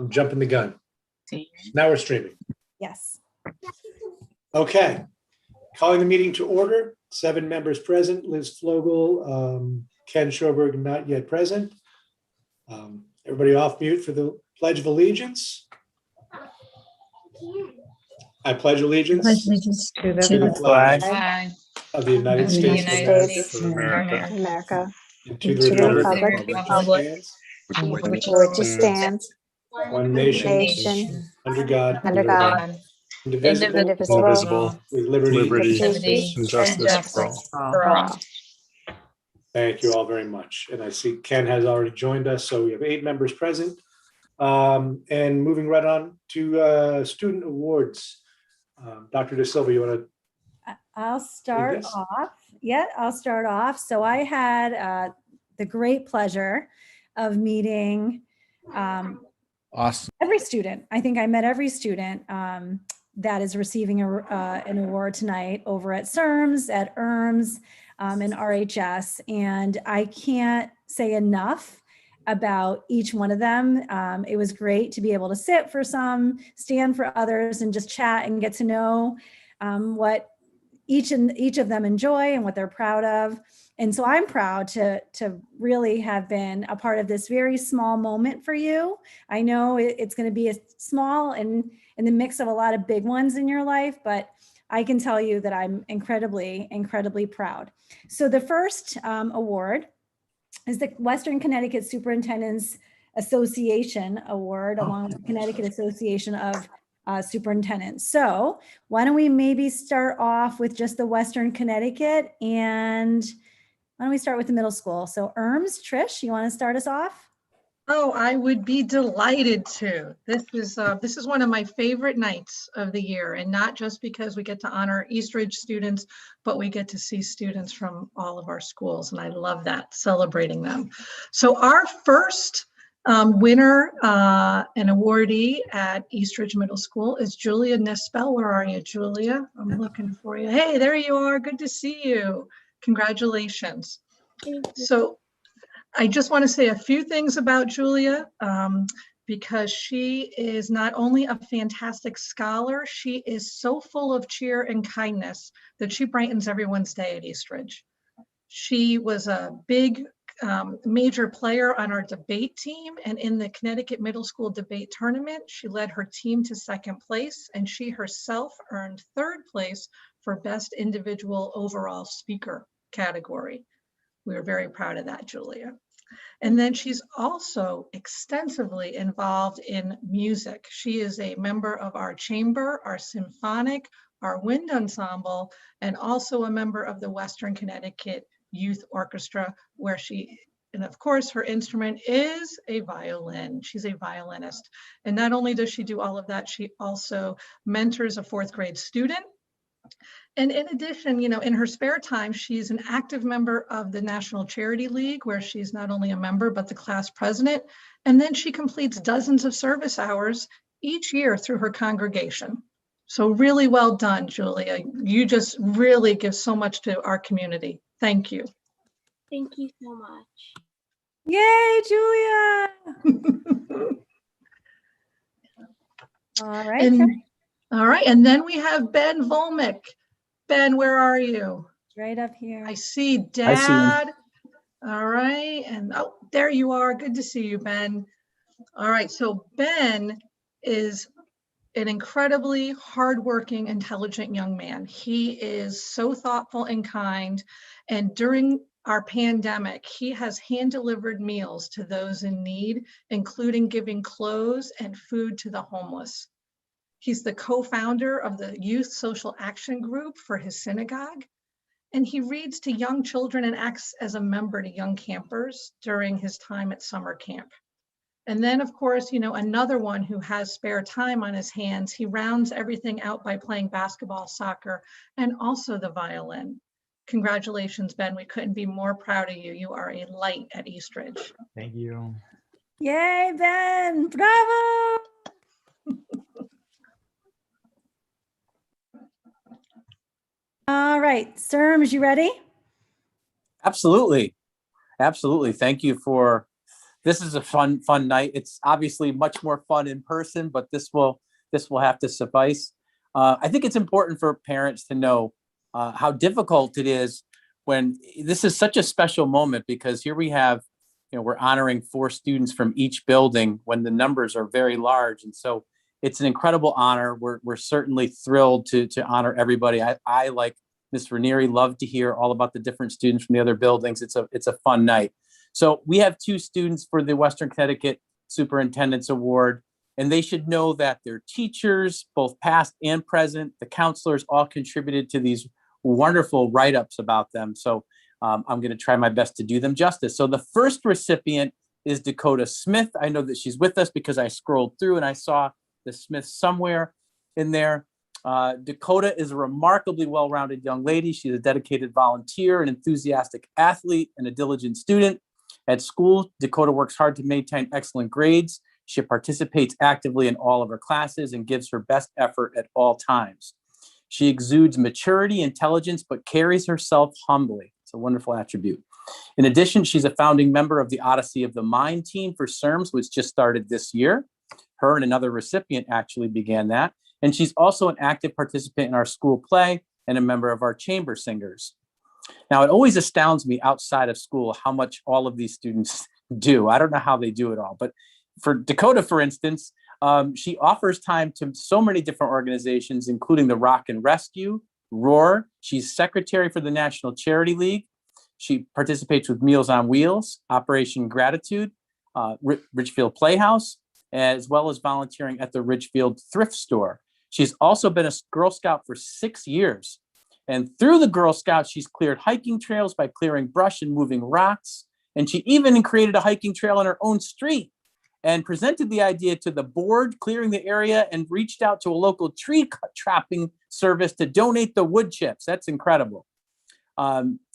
I'm jumping the gun. Now we're streaming. Yes. Okay. Calling the meeting to order. 7 members present. Liz Flogel, Ken Schoberg, not yet present. Everybody off mute for the Pledge of Allegiance. I pledge allegiance to to the flag of the United Of the States United of States America America, and to and the to the republic republic for which it stands, for which it stands, one nation, under God, under God, indivisible, indivisible, with liberty. liberty, and justice for all. Thank you all very much. And I see Ken has already joined us, so we have 8 members present. And moving right on to student awards. Dr. De Silva, you want to? I'll start this? off. Yeah, I'll start off. So I had the great pleasure of meeting Awesome. every student. I think I met every student that is receiving an award tonight over at CERMS, at ERMS, and RHS. And I can't say enough about each one of them. It was great to be able to sit for some, stand for others, and just chat and get to know what each of them enjoy and what they're proud of. And so I'm proud to really have been a part of this very small moment for you. I know it's going to be a small and in the mix of a lot of big ones in your life, but I can tell you that I'm incredibly, incredibly proud. So the first award is the Western Connecticut Superintendents Association Award, along with the Connecticut Association of Superintendents. So why don't we maybe start off with just the Western Connecticut, and why don't we start with the middle school? So ERMS, Trish, you want to start us off? Oh, I would be delighted to. This is one of my favorite nights of the year, and not just because we get to honor Eastridge students, but we get to see students from all of our schools, and I love that, celebrating them. So our first winner and awardee at Eastridge Middle School is Julia Nespel. Where are you, Julia? I'm looking for you. Hey, there you are. Good to see you. Congratulations. So I just want to say a few things about Julia, because she is not only a fantastic scholar, she is so full of cheer and kindness that she brightens everyone's day at Eastridge. She was a big major player on our debate team, and in the Connecticut Middle School debate tournament, she led her team to 2nd place, and she herself earned 3rd place for best individual overall speaker category. We are very proud of that, Julia. And then she's also extensively involved in music. She is a member of our chamber, our symphonic, our wind ensemble, and also a member of the Western Connecticut Youth Orchestra, where and of course, her instrument is a violin. She's a violinist. And not only does she do all of that, she also mentors a 4th grade student. And in addition, in her spare time, she's an active member of the National Charity League, where she's not only a member, but the class president. And then she completes dozens of service hours each year through her congregation. So really well done, Julia. You just really give so much to our community. Thank you. Thank you so much. Yay, Julia. All right. All right, and then we have Ben Volmick. Ben, where are you? Right up here. I see Dad. All right, and oh, there you are. Good to see you, Ben. All right, so Ben is an incredibly hardworking, intelligent young man. He is so thoughtful and kind, and during our pandemic, he has hand-delivered meals to those in need, including giving clothes and food to the homeless. He's the co-founder of the Youth Social Action Group for his synagogue, and he reads to young children and acts as a member to young campers during his time at summer camp. And then, of course, another one who has spare time on his hands, he rounds everything out by playing basketball, soccer, and also the violin. Congratulations, Ben. We couldn't be more proud of you. You are a light at Eastridge. Thank you. Yay, Ben. Bravo. All right, Serms, you ready? Absolutely. Absolutely. Thank you for this is a fun night. It's obviously much more fun in person, but this will have to suffice. I think it's important for parents to know how difficult it is when this is such a special moment, because here we have, we're honoring 4 students from each building when the numbers are very large. And so it's an incredible honor. We're certainly thrilled to honor everybody. I like Ms. Ranieri, love to hear all about the different students from the other buildings. It's a fun night. So we have 2 students for the Western Connecticut Superintendent's Award, and they should know that their teachers, both past and present, the counselors, all contributed to these wonderful write-ups about them. So I'm going to try my best to do them justice. So the first recipient is Dakota Smith. I know that she's with us because I scrolled through and I saw the Smith somewhere in there. Dakota is a remarkably well-rounded young lady. She's a dedicated volunteer, an enthusiastic athlete, and a diligent student. At school, Dakota works hard to maintain excellent grades. She participates actively in all of her classes and gives her best effort at all times. She exudes maturity, intelligence, but carries herself humbly. It's a wonderful attribute. In addition, she's a founding member of the Odyssey of the Mind team for CERMS, which just started this year. Her and another recipient actually began that. And she's also an active participant in our school play and a member of our chamber singers. Now, it always astounds me outside of school how much all of these students do. I don't know how they do it all, but for Dakota, for instance, she offers time to so many different organizations, including the Rock and Rescue, ROAR. She's secretary for the National Charity League. She participates with Meals on Wheels, Operation Gratitude, Ridgefield Playhouse, as well as volunteering at the Ridgefield Thrift Store. She's also been a Girl Scout for 6 years. And through the Girl Scouts, she's cleared hiking trails by clearing brush and moving rocks. And she even created a hiking trail on her own street and presented the idea to the board, clearing the area, and reached out to a local tree trapping service to donate the wood chips. That's incredible.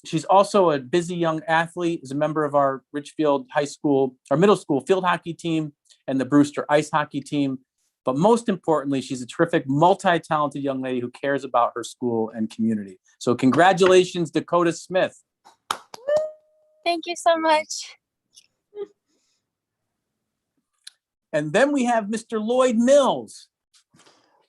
She's also a busy young athlete, is a member of our Ridgefield High School, our middle school field hockey team and the Brewster ice hockey team. But most importantly, she's a terrific, multi-talented young lady who cares about her school and community. So congratulations, Dakota Smith. Thank you so much. And then we have Mr. Lloyd Mills.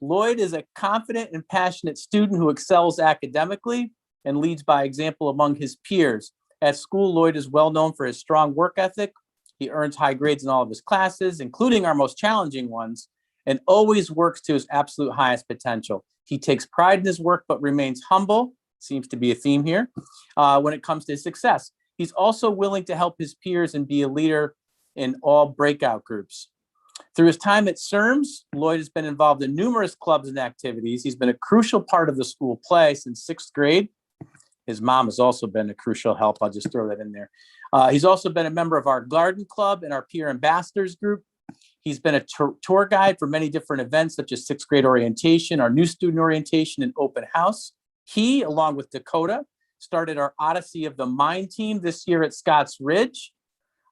Lloyd is a confident and passionate student who excels academically and leads by example among his peers. At school, Lloyd is well known for his strong work ethic. He earns high grades in all of his classes, including our most challenging ones, and always works to his absolute highest potential. He takes pride in his work, but remains humble, seems to be a theme here, when it comes to his success. He's also willing to help his peers and be a leader in all breakout groups. Through his time at CERMS, Lloyd has been involved in numerous clubs and activities. He's been a crucial part of the school play since 6th grade. His mom has also been a crucial help. I'll just throw that in there. He's also been a member of our garden club and our peer ambassadors group. He's been a tour guide for many different events, such as 6th grade orientation, our new student orientation, and open house. He, along with Dakota, started our Odyssey of the Mind team this year at Scotts Ridge.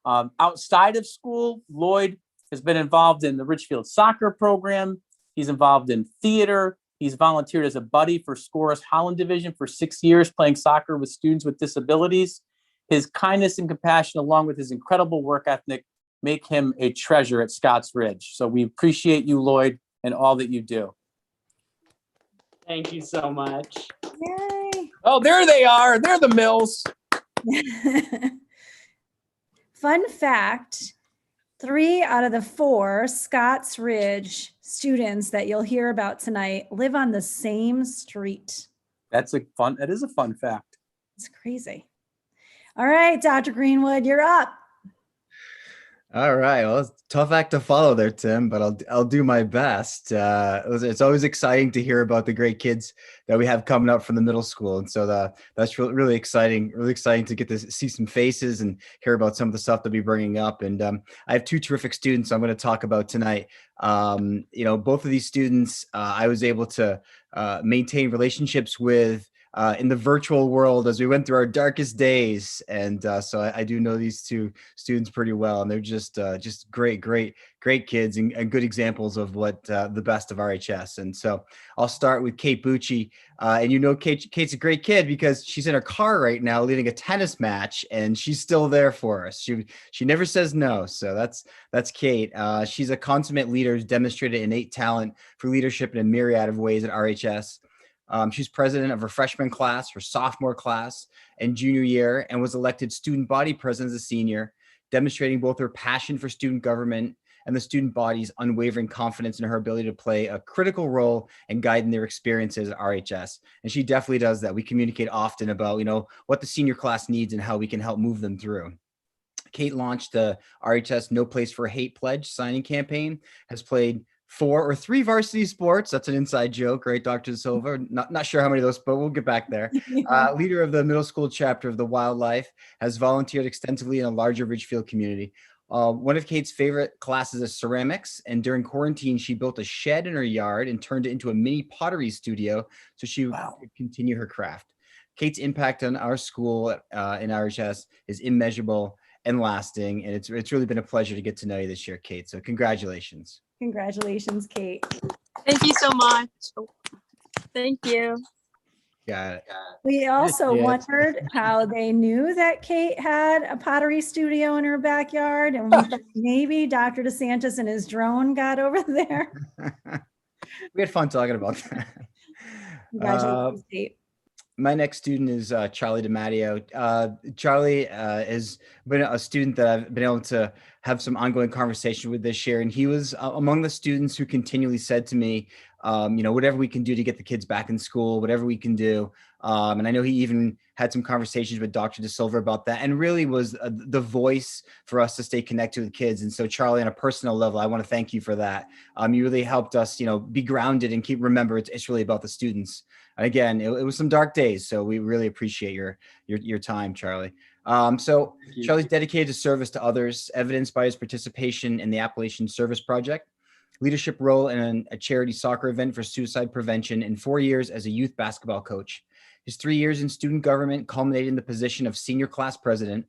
Outside of school, Lloyd has been involved in the Ridgefield soccer program. He's involved in theater. He's volunteered as a buddy for Scorus Holland Division for 6 years, playing soccer with students with disabilities. His kindness and compassion, along with his incredible work ethic, make him a treasure at Scotts Ridge. So we appreciate you, Lloyd, and all that you do. Thank you so much. Yay. Oh, there they are. They're the Mills. Fun fact, 3 out of the 4 Scotts Ridge students that you'll hear about tonight live on the same street. That is a fun fact. It's crazy. All right, Dr. Greenwood, you're up. All right. Well, it's a tough act to follow there, Tim, but I'll do my best. It's always exciting to hear about the great kids that we have coming up from the middle school. And so that's really exciting, to get to see some faces and hear about some of the stuff they'll be bringing up. And I have 2 terrific students I'm going to talk about tonight. Both of these students, I was able to maintain relationships with in the virtual world as we went through our darkest days. And so I do know these two students pretty well, and they're just great kids and good examples of what the best of RHS. And so I'll start with Kate Bucci. And Kate's a great kid because she's in her car right now leading a tennis match, and she's still there for us. She never says no. So that's Kate. She's a consummate leader who's demonstrated innate talent for leadership in a myriad of ways at RHS. She's president of her freshman class, her sophomore class, and junior year, and was elected student body president as a senior, demonstrating both her passion for student government and the student body's unwavering confidence in her ability to play a critical role in guiding their experiences at RHS. And she definitely does that. We communicate often about, what the senior class needs and how we can help move them through. Kate launched the RHS No Place for Hate Pledge signing campaign, has played 4 or 3 varsity sports. That's an inside joke, right, Dr. Silva? Not sure how many of those, but we'll get back there. Leader of the middle school chapter of the Wildlife, has volunteered extensively in a larger Ridgefield community. One of Kate's favorite classes is ceramics, and during quarantine, she built a shed in her yard and turned it into a mini pottery studio so she could continue her craft. Kate's impact on our school in RHS is immeasurable and lasting, and it's really been a pleasure to get to know you this year, Kate. So congratulations. Congratulations, Kate. Thank you so much. Thank you. Got it. We also Yeah. wondered how they knew that Kate had a pottery studio in her backyard, and we thought maybe Dr. DeSantis and his drone got over there. We had fun talking about that. Congratulations, Kate. My next student is Charlie DiMatteo. Charlie has been a student that I've been able to have some ongoing conversation with this year. And he was among the students who continually said to me, whatever we can do to get the kids back in school, whatever we can do. And I know he even had some conversations with Dr. De Silva about that, and really was the voice for us to stay connected with kids. And so Charlie, on a personal level, I want to thank you for that. You really helped us, be grounded and remember it's really about the students. And again, it was some dark days, so we really appreciate your time, Charlie. So Charlie's dedicated to service to others, evidenced by his participation in the Appalachian Service Project, leadership role in a charity soccer event for suicide prevention, and 4 years as a youth basketball coach. His 3 years in student government culminated in the position of senior class president.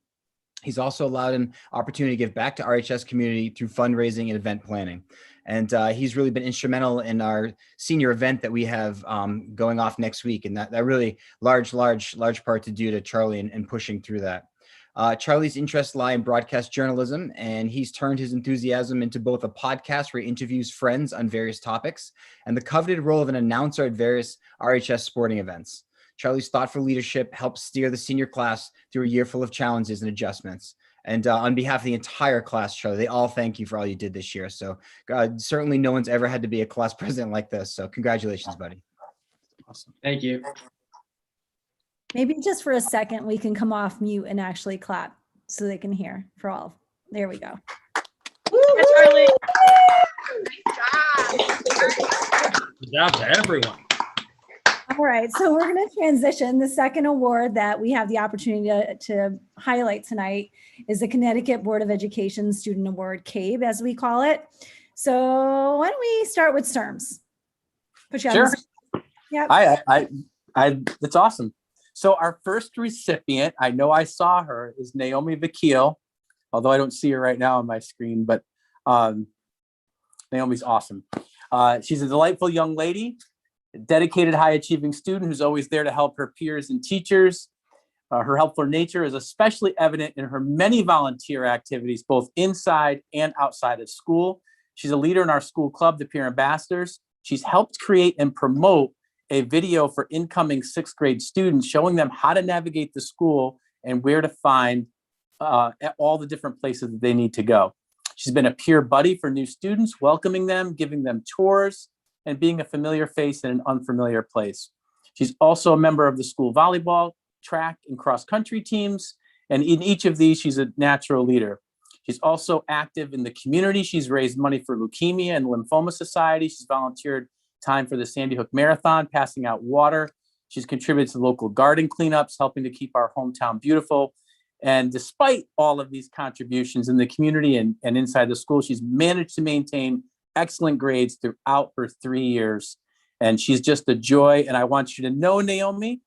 He's also allowed an opportunity to give back to RHS community through fundraising and event planning. And he's really been instrumental in our senior event that we have going off next week. And that really large part to do to Charlie and pushing through that. Charlie's interests lie in broadcast journalism, and he's turned his enthusiasm into both a podcast where he interviews friends on various topics and the coveted role of an announcer at various RHS sporting events. Charlie's thoughtful leadership helps steer the senior class through a year full of challenges and adjustments. And on behalf of the entire class, Charlie, they all thank you for all you did this year. So certainly no one's ever had to be a class president like this. So congratulations, buddy. Awesome. Thank you. Maybe just for a second, we can come off mute and actually clap so they can hear for all. There we go. Yeah, Charlie. Good job to everyone. All right, so we're going to transition. The second award that we have the opportunity to highlight tonight is the Connecticut Board of Education Student Award, CABE, as we call it. So why don't we start with STERMS? Put you on Sure. the- Yep. That's awesome. So our first recipient, I know I saw her, is Naomi Vakil, although I don't see her right now on my screen, but Naomi's awesome. She's a delightful young lady, a dedicated, high-achieving student who's always there to help her peers and teachers. Her helpful nature is especially evident in her many volunteer activities, both inside and outside of school. She's a leader in our school club, the Peer Ambassadors. She's helped create and promote a video for incoming 6th grade students, showing them how to navigate the school and where to find all the different places that they need to go. She's been a peer buddy for new students, welcoming them, giving them tours, and being a familiar face in an unfamiliar place. She's also a member of the school volleyball, track, and cross-country teams, and in each of these, she's a natural leader. She's also active in the community. She's raised money for Leukemia and Lymphoma Society. She's volunteered time for the Sandy Hook Marathon, passing out water. She's contributed to local garden cleanups, helping to keep our hometown beautiful. And despite all of these contributions in the community and inside the school, she's managed to maintain excellent grades throughout her 3 years. And she's just a joy. And I want you to know, Naomi,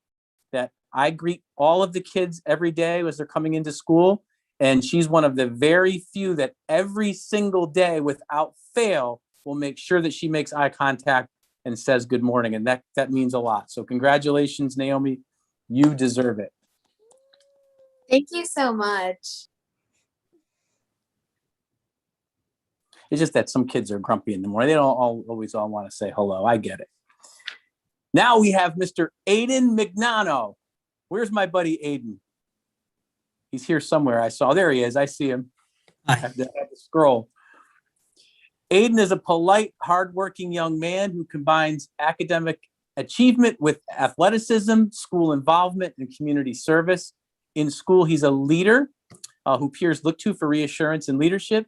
that I greet all of the kids every day as they're coming into school. And she's one of the very few that every single day without fail will make sure that she makes eye contact and says good morning. And that means a lot. So congratulations, Naomi. You deserve it. Thank you so much. It's just that some kids are grumpy in the morning. They don't always want to say hello. I get it. Now we have Mr. Aiden Mignano. Where's my buddy Aiden? He's here somewhere. I saw, there he is. I see him. I have to scroll. Aiden is a polite, hardworking young man who combines academic achievement with athleticism, school involvement, and community service. In school, he's a leader who peers look to for reassurance and leadership.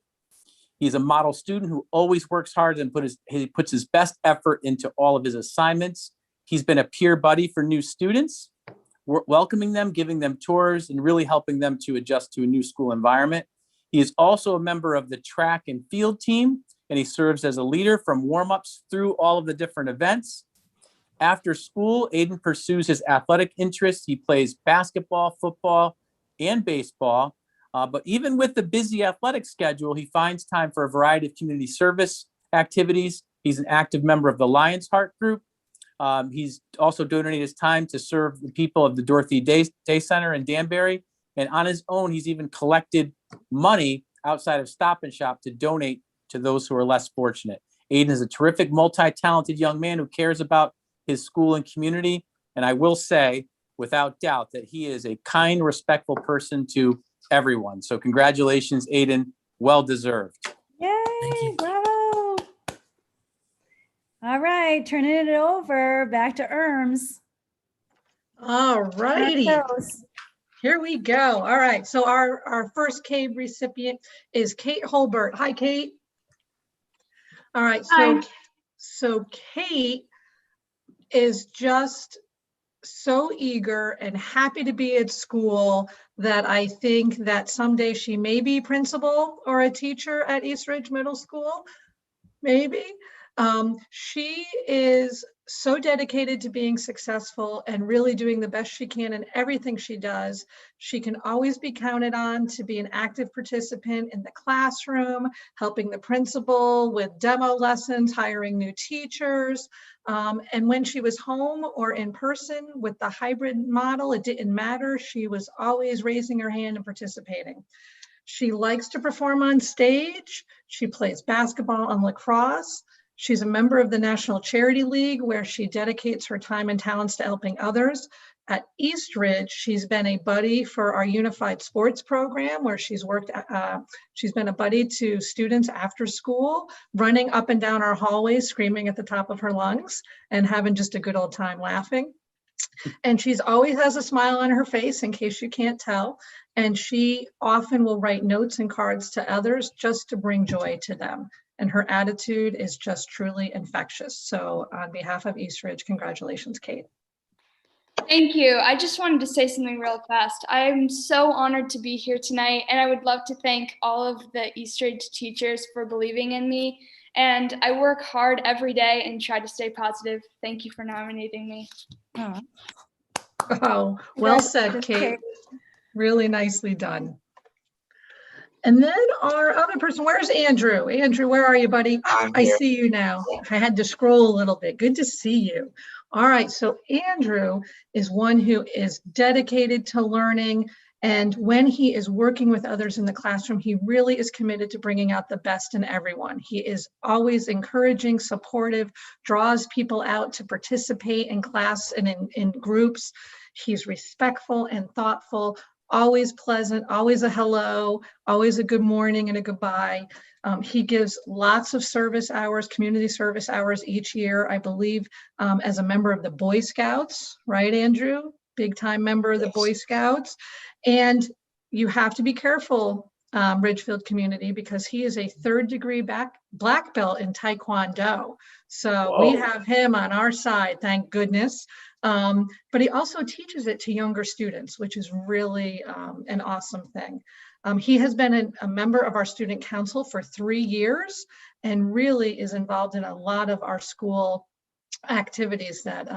He's a model student who always works hard and he puts his best effort into all of his assignments. He's been a peer buddy for new students, welcoming them, giving them tours, and really helping them to adjust to a new school environment. He is also a member of the track and field team, and he serves as a leader from warm-ups through all of the different events. After school, Aiden pursues his athletic interests. He plays basketball, football, and baseball. But even with the busy athletic schedule, he finds time for a variety of community service activities. He's an active member of the Lions Heart Group. He's also donated his time to serve the people of the Dorothy Day Center in Danbury. And on his own, he's even collected money outside of Stop and Shop to donate to those who are less fortunate. Aiden is a terrific, multi-talented young man who cares about his school and community. And I will say, without doubt, that he is a kind, respectful person to everyone. So congratulations, Aiden. Well deserved. Yay, bravo. All right, turning it over back to ERMS. All righty. Here we go. All right. So our first CABE recipient is Kate Holbert. Hi, Kate. All right. So Kate is just so eager and happy to be at school that I think that someday she may be principal or a teacher at East Ridge Middle School, maybe. She is so dedicated to being successful and really doing the best she can in everything she does. She can always be counted on to be an active participant in the classroom, helping the principal with demo lessons, hiring new teachers. And when she was home or in person with the hybrid model, it didn't matter. She was always raising her hand and participating. She likes to perform on stage. She plays basketball and lacrosse. She's a member of the National Charity League, where she dedicates her time and talents to helping others. At East Ridge, she's been a buddy for our Unified Sports Program, where she's been a buddy to students after school, running up and down our hallways, screaming at the top of her lungs and having just a good old time laughing. And she's always has a smile on her face, in case you can't tell. And she often will write notes and cards to others just to bring joy to them. And her attitude is just truly infectious. So on behalf of East Ridge, congratulations, Kate. Thank you. I just wanted to say something real fast. I'm so honored to be here tonight, and I would love to thank all of the East Ridge teachers for believing in me. And I work hard every day and try to stay positive. Thank you for nominating me. Oh, well said, Kate. Really nicely done. And then our other person, where's Andrew? Andrew, where are you, buddy? I see you now. I had to scroll a little bit. Good to see you. All right, so Andrew is one who is dedicated to learning. And when he is working with others in the classroom, he really is committed to bringing out the best in everyone. He is always encouraging, supportive, draws people out to participate in class and in groups. He's respectful and thoughtful, always pleasant, always a hello, always a good morning and a goodbye. He gives lots of service hours, community service hours each year, I believe, as a member of the Boy Scouts, right, Andrew? Big time member of the Boy Scouts. And you have to be careful, Ridgefield community, because he is a third-degree black belt in Taekwondo. So we have him on our side, thank goodness. But he also teaches it to younger students, which is really an awesome thing. He has been a member of our student council for 3 years and really is involved in a lot of our school activities that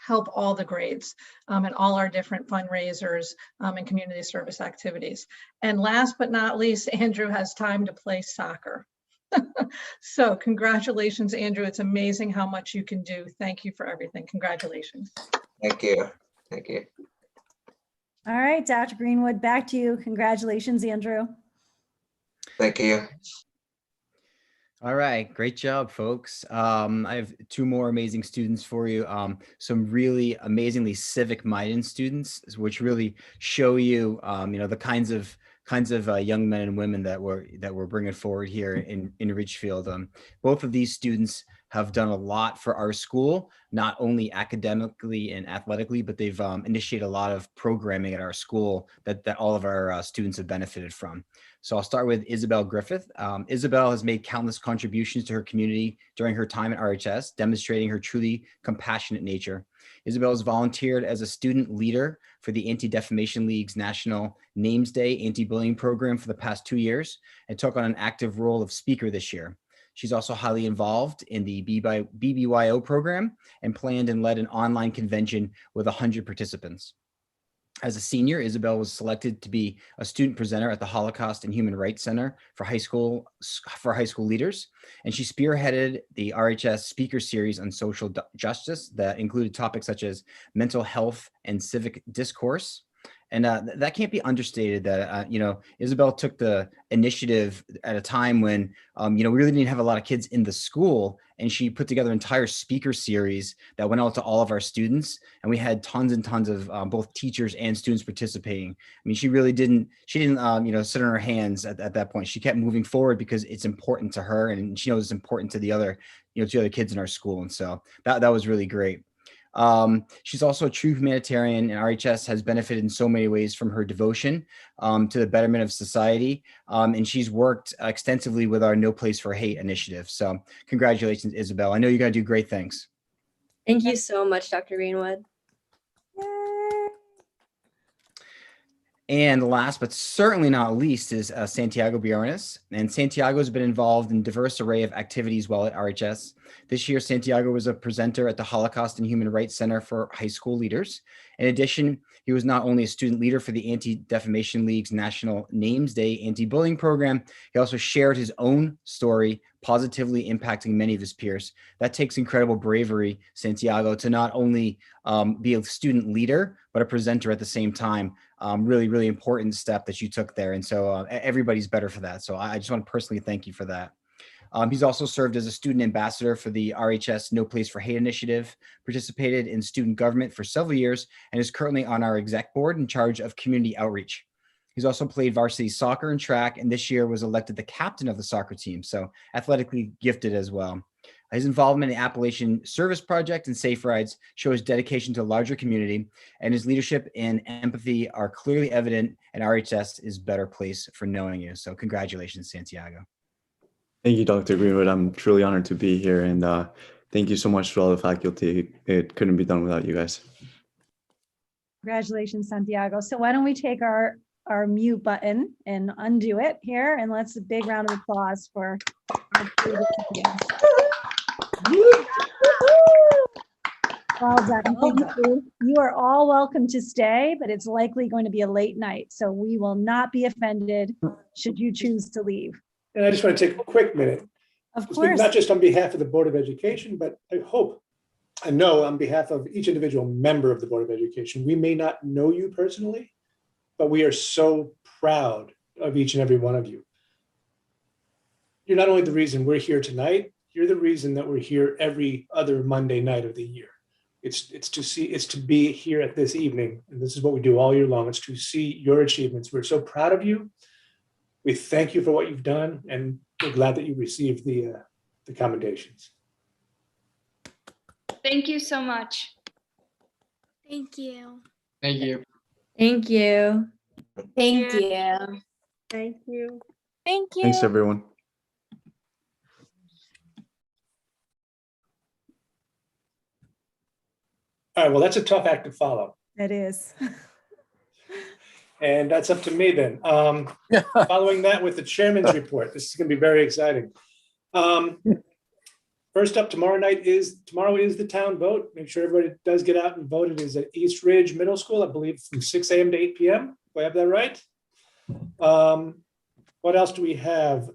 help all the grades and all our different fundraisers and community service activities. And last but not least, Andrew has time to play soccer. So congratulations, Andrew. It's amazing how much you can do. Thank you for everything. Congratulations. Thank you. Thank you. All right, Dr. Greenwood, back to you. Congratulations, Andrew. Thank you. All right, great job, folks. I have two more amazing students for you. Some really amazingly civic-minded students, which really show you, the kinds of young men and women that we're bringing forward here in Ridgefield. Both of these students have done a lot for our school, not only academically and athletically, but they've initiated a lot of programming at our school that all of our students have benefited from. So I'll start with Isabel Griffith. Isabel has made countless contributions to her community during her time at RHS, demonstrating her truly compassionate nature. Isabel has volunteered as a student leader for the Anti-Defamation League's National Names Day anti-bullying program for the past 2 years and took on an active role of speaker this year. She's also highly involved in the BBYO program and planned and led an online convention with 100 participants. As a senior, Isabel was selected to be a student presenter at the Holocaust and Human Rights Center for high school leaders, and she spearheaded the RHS speaker series on social justice that included topics such as mental health and civic discourse. And that can't be understated that, Isabel took the initiative at a time when, we really didn't have a lot of kids in the school. And she put together an entire speaker series that went out to all of our students. And we had tons and tons of both teachers and students participating. I mean, she didn't sit on her hands at that point. She kept moving forward because it's important to her. And she knows it's important to the other, to the other kids in our school. And so that was really great. She's also a true humanitarian, and RHS has benefited in so many ways from her devotion to the betterment of society. And she's worked extensively with our No Place for Hate initiative. So congratulations, Isabel. I know you're going to do great things. Thank you so much, Dr. Greenwood. And last but certainly not least is Santiago Bionis. And Santiago has been involved in a diverse array of activities while at RHS. This year, Santiago was a presenter at the Holocaust and Human Rights Center for high school leaders. In addition, he was not only a student leader for the Anti-Defamation League's National Names Day anti-bullying program, he also shared his own story, positively impacting many of his peers. That takes incredible bravery, Santiago, to not only be a student leader, but a presenter at the same time. Really, really important step that you took there. And so everybody's better for that. So I just want to personally thank you for that. He's also served as a student ambassador for the RHS No Place for Hate initiative, participated in student government for several years, and is currently on our exec board in charge of community outreach. He's also played varsity soccer and track, and this year was elected the captain of the soccer team, so athletically gifted as well. His involvement in the Appalachian Service Project and Safe Rides show his dedication to a larger community, and his leadership and empathy are clearly evident, and RHS is a better place for knowing you. So congratulations, Santiago. Thank you, Dr. Greenwood. I'm truly honored to be here, and thank you so much to all the faculty. It couldn't be done without you guys. Congratulations, Santiago. So why don't we take our mute button and undo it here, and let's a big round of applause for our students. Well done. Thank you. You are all welcome to stay, but it's likely going to be a late night, so we will not be offended should you choose to leave. And I just want to take a quick minute. Of Speak course. not just on behalf of the Board of Education, but I hope and know on behalf of each individual member of the Board of Education. We may not know you personally, but we are so proud of each and every one of you. You're not only the reason we're here tonight, you're the reason that we're here every other Monday night of the year. It's to be here at this evening, and this is what we do all year long. It's to see your achievements. We're so proud of you. We thank you for what you've done, and we're glad that you received the commendations. Thank you so much. Thank you. Thank you. Thank you. Thank you. Thank you. Thank you. Thanks, everyone. All right, well, that's a tough act to follow. It is. And that's up to me then. Following that with the chairman's report, this is going to be very exciting. First up tomorrow is the town vote. Make sure everybody does get out and vote. It is at East Ridge Middle School, I believe, from 6 a.m. to 8 p.m. Do I have that right? What else do we have?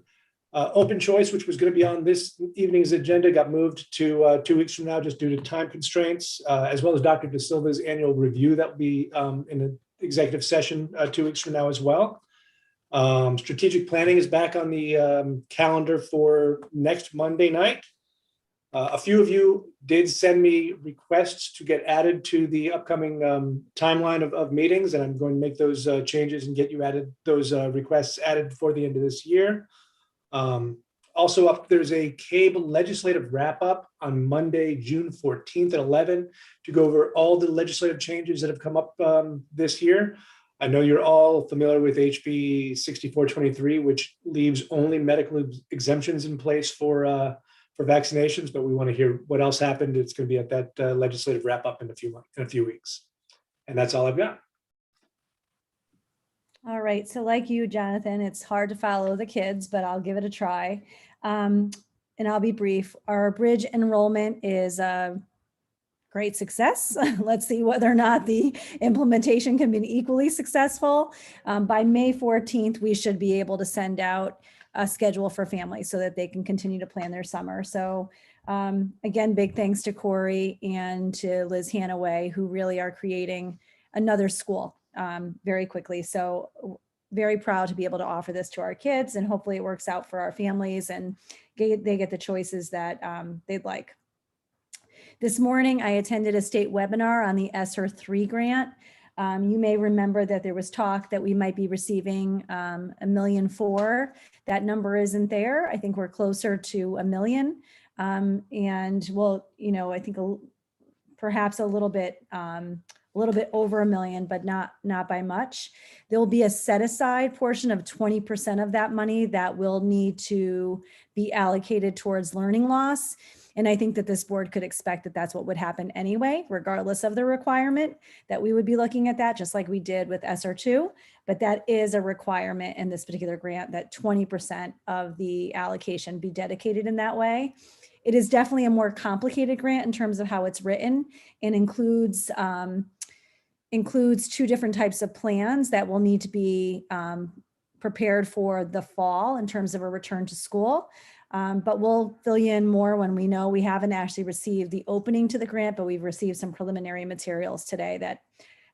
Open choice, which was going to be on this evening's agenda, got moved to 2 weeks from now just due to time constraints, as well as Dr. De Silva's annual review that will be in an executive session 2 weeks from now as well. Strategic planning is back on the calendar for next Monday night. A few of you did send me requests to get added to the upcoming timeline of meetings, and I'm going to make those changes and get you those requests added before the end of this year. Also up, there's a CABE legislative wrap-up on Monday, June 14th at 11 to go over all the legislative changes that have come up this year. I know you're all familiar with HB 6423, which leaves only medical exemptions in place for vaccinations, but we want to hear what else happened. It's going to be at that legislative wrap-up in a few weeks. And that's all I've got. All right, so like you, Jonathan, it's hard to follow the kids, but I'll give it a try. And I'll be brief. Our bridge enrollment is a great success. Let's see whether or not the implementation can be equally successful. By May 14th, we should be able to send out a schedule for families so that they can continue to plan their summer. So again, big thanks to Corey and to Liz Hanaway, who really are creating another school very quickly. So very proud to be able to offer this to our kids, and hopefully it works out for our families and they get the choices that they'd like. This morning, I attended a state webinar on the ESSER 3 grant. You may remember that there was talk that we might be receiving $1.4 million. That number isn't there. I think we're closer to $1 million. And we'll, I think perhaps a little bit over $1 million, but not by much. There will be a set aside portion of 20% of that money that will need to be allocated towards learning loss. And I think that this board could expect that that's what would happen anyway, regardless of the requirement, that we would be looking at that just like we did with ESSER 2. But that is a requirement in this particular grant that 20% of the allocation be dedicated in that way. It is definitely a more complicated grant in terms of how it's written, and includes 2 different types of plans that will need to be prepared for the fall in terms of a return to school. But we'll fill you in more when we know. We haven't actually received the opening to the grant, but we've received some preliminary materials today that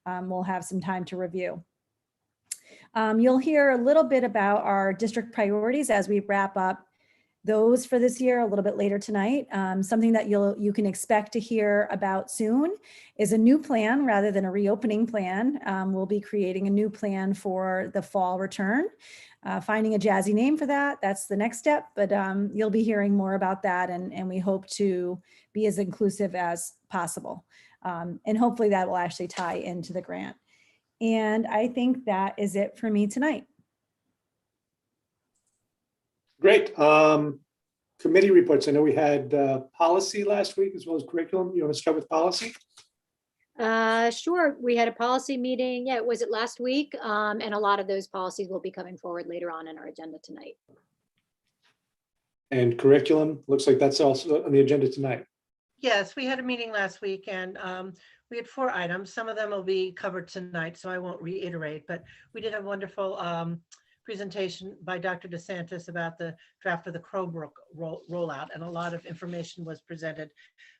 we'll have some time to review. You'll hear a little bit about our district priorities as we wrap up those for this year a little bit later tonight. Something that you can expect to hear about soon is a new plan rather than a reopening plan. We'll be creating a new plan for the fall return. Finding a jazzy name for that, that's the next step, but you'll be hearing more about that, and we hope to be as inclusive as possible. And hopefully that will actually tie into the grant. And I think that is it for me tonight. Great. Committee reports. I know we had policy last week as well as curriculum. You want to start with policy? Sure. We had a policy meeting. Yeah, was it last week? And a lot of those policies will be coming forward later on in our agenda tonight. And curriculum, looks like that's also on the agenda tonight. Yes, we had a meeting last week, and we had 4 items. Some of them will be covered tonight, so I won't reiterate, but we did a wonderful presentation by Dr. DeSantis about the draft of the Chromebook rollout, and a lot of information was presented.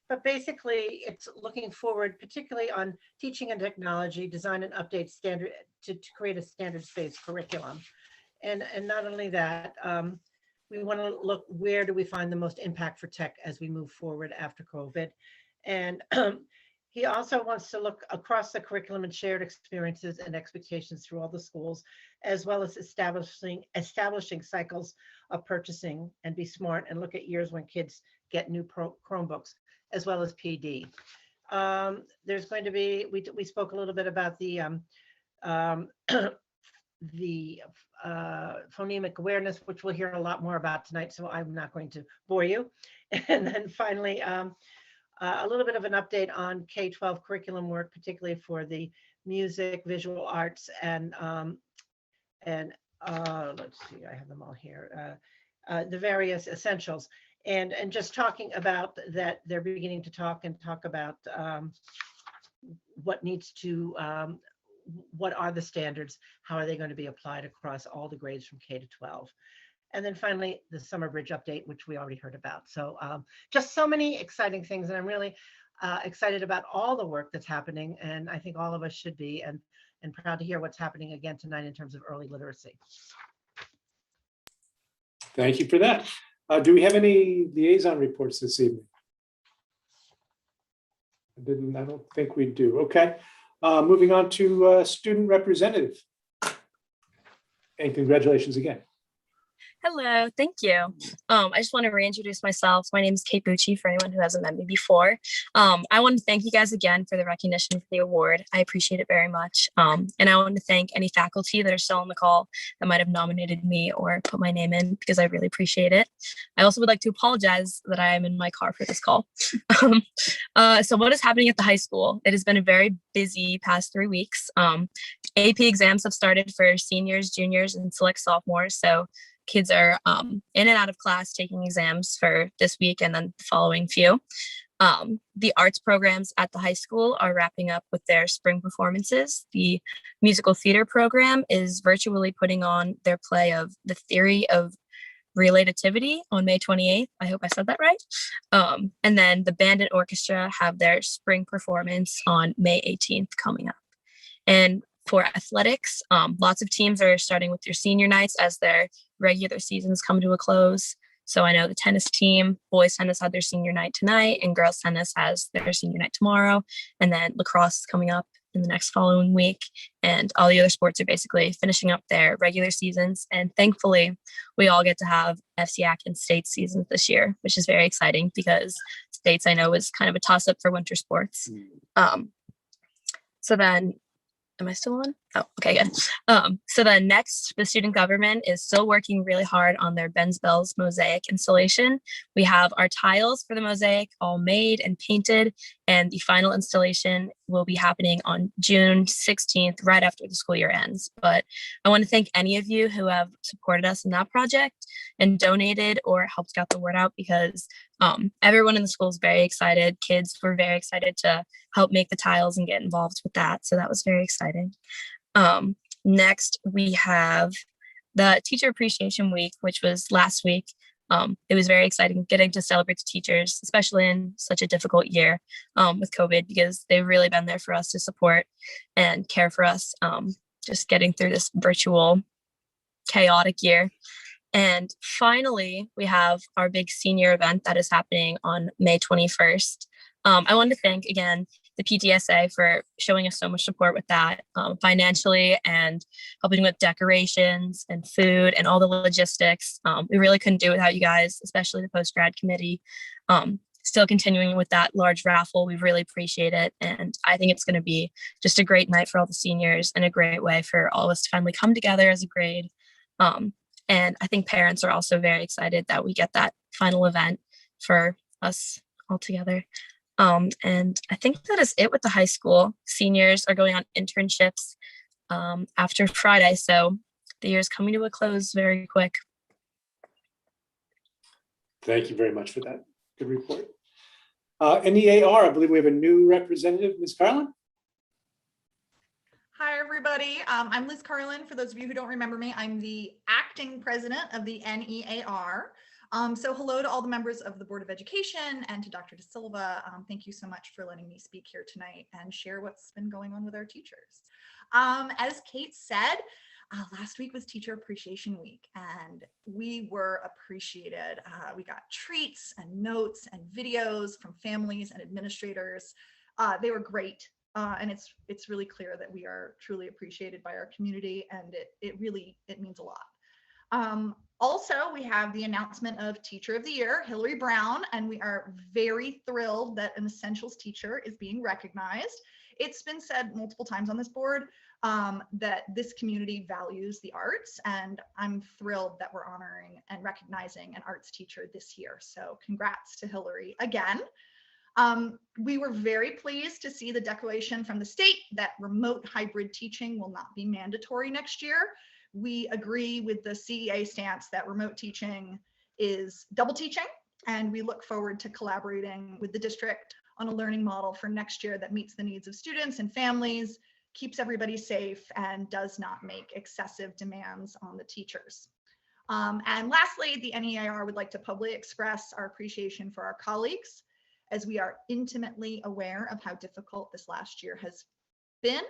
But basically, it's looking forward, particularly on teaching and technology, design and update standard to create a standards-based curriculum. And not only that, we want to look, where do we find the most impact for tech as we move forward after COVID? And he also wants to look across the curriculum and shared experiences and expectations through all the schools, as well as establishing cycles of purchasing, and be smart and look at years when kids get new Chromebooks, as well as PD. There's going to be, we spoke a little bit about the phonemic awareness, which we'll hear a lot more about tonight, so I'm not going to bore you. And then finally, a little bit of an update on K-12 curriculum work, particularly for the music, visual arts, and let's see, I have them all here, the various essentials. and just talking about that, they're beginning to talk about what needs to, what are the standards? How are they going to be applied across all the grades from K to 12? And then finally, the Summer Bridge update, which we already heard about. So just so many exciting things. And I'm really excited about all the work that's happening. And I think all of us should be, and proud to hear what's happening again tonight in terms of early literacy. Thank you for that. Do we have any liaison reports this evening? I don't think we do. Okay. Moving on to student representative. And congratulations again. Hello, thank you. I just want to reintroduce myself. My name is Kate Bucci, for anyone who hasn't met me before. I want to thank you guys again for the recognition for the award. I appreciate it very much. And I want to thank any faculty that are still on the call that might have nominated me or put my name in, because I really appreciate it. I also would like to apologize that I am in my car for this call. So what is happening at the high school? It has been a very busy past 3 weeks. AP exams have started for seniors, juniors, and select sophomores. So kids are in and out of class taking exams for this week and then the following few. The arts programs at the high school are wrapping up with their spring performances. The musical theater program is virtually putting on their play of The Theory of Relativity on May 28th. I hope I said that right. And then the band and orchestra have their spring performance on May 18th coming up. And for athletics, lots of teams are starting with their senior nights as their regular seasons come to a close. So I know the tennis team, boys tennis had their senior night tonight, and girls tennis has their senior night tomorrow. And then lacrosse is coming up in the next following week. And all the other sports are basically finishing up their regular seasons. And thankfully, we all get to have FCAC and state seasons this year, which is very exciting because states I know is kind of a toss up for winter sports. So then, am I still on? Oh, okay, good. So then next, the student government is still working really hard on their Ben's Bells mosaic installation. We have our tiles for the mosaic all made and painted, and the final installation will be happening on June 16th, right after the school year ends. But I want to thank any of you who have supported us in that project and donated or helped get the word out, because everyone in the school is very excited. Kids were very excited to help make the tiles and get involved with that. So that was very exciting. Next, we have the Teacher Appreciation Week, which was last week. It was very exciting getting to celebrate the teachers, especially in such a difficult year with COVID, because they've really been there for us to support and care for us, just getting through this virtual chaotic year. And finally, we have our big senior event that is happening on May 21st. I want to thank again the PTSA for showing us so much support with that financially and helping with decorations and food and all the logistics. We really couldn't do it without you guys, especially the post-grad committee. Still continuing with that large raffle, we really appreciate it. And I think it's going to be just a great night for all the seniors and a great way for all of us to finally come together as a grade. And I think parents are also very excited that we get that final event for us all together. And I think that is it with the high school. Seniors are going on internships after Friday, so the year is coming to a close very quick. Thank you very much for that. Good report. NEAR, I believe we have a new representative, Ms. Carlin. Hi, everybody. I'm Liz Carlin. For those of you who don't remember me, I'm the acting president of the NEAR. So hello to all the members of the Board of Education and to Dr. De Silva. Thank you so much for letting me speak here tonight and share what's been going on with our teachers. As Kate said, last week was Teacher Appreciation Week, and we were appreciated. We got treats and notes and videos from families and administrators. They were great. And it's really clear that we are truly appreciated by our community, and it means a lot. Also, we have the announcement of Teacher of the Year, Hillary Brown, and we are very thrilled that an essentials teacher is being recognized. It's been said multiple times on this board that this community values the arts, and I'm thrilled that we're honoring and recognizing an arts teacher this year. So congrats to Hillary again. We were very pleased to see the declaration from the state that remote hybrid teaching will not be mandatory next year. We agree with the CEA stance that remote teaching is double teaching, and we look forward to collaborating with the district on a learning model for next year that meets the needs of students and families, keeps everybody safe, and does not make excessive demands on the teachers. And lastly, the NEAR would like to publicly express our appreciation for our colleagues, as we are intimately aware of how difficult this last year has been.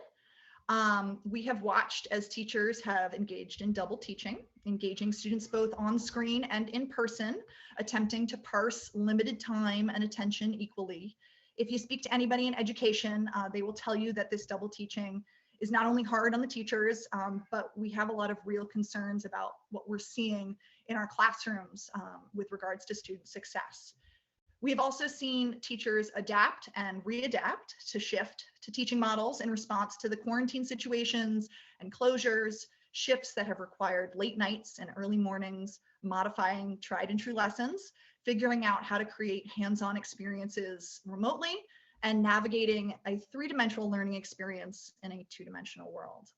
We have watched as teachers have engaged in double teaching, engaging students both on screen and in person, attempting to parse limited time and attention equally. If you speak to anybody in education, they will tell you that this double teaching is not only hard on the teachers, but we have a lot of real concerns about what we're seeing in our classrooms with regards to student success. We've also seen teachers adapt and readapt to shift to teaching models in response to the quarantine situations and closures, shifts that have required late nights and early mornings, modifying tried and true lessons, figuring out how to create hands-on experiences remotely, and navigating a three-dimensional learning experience in a two-dimensional world.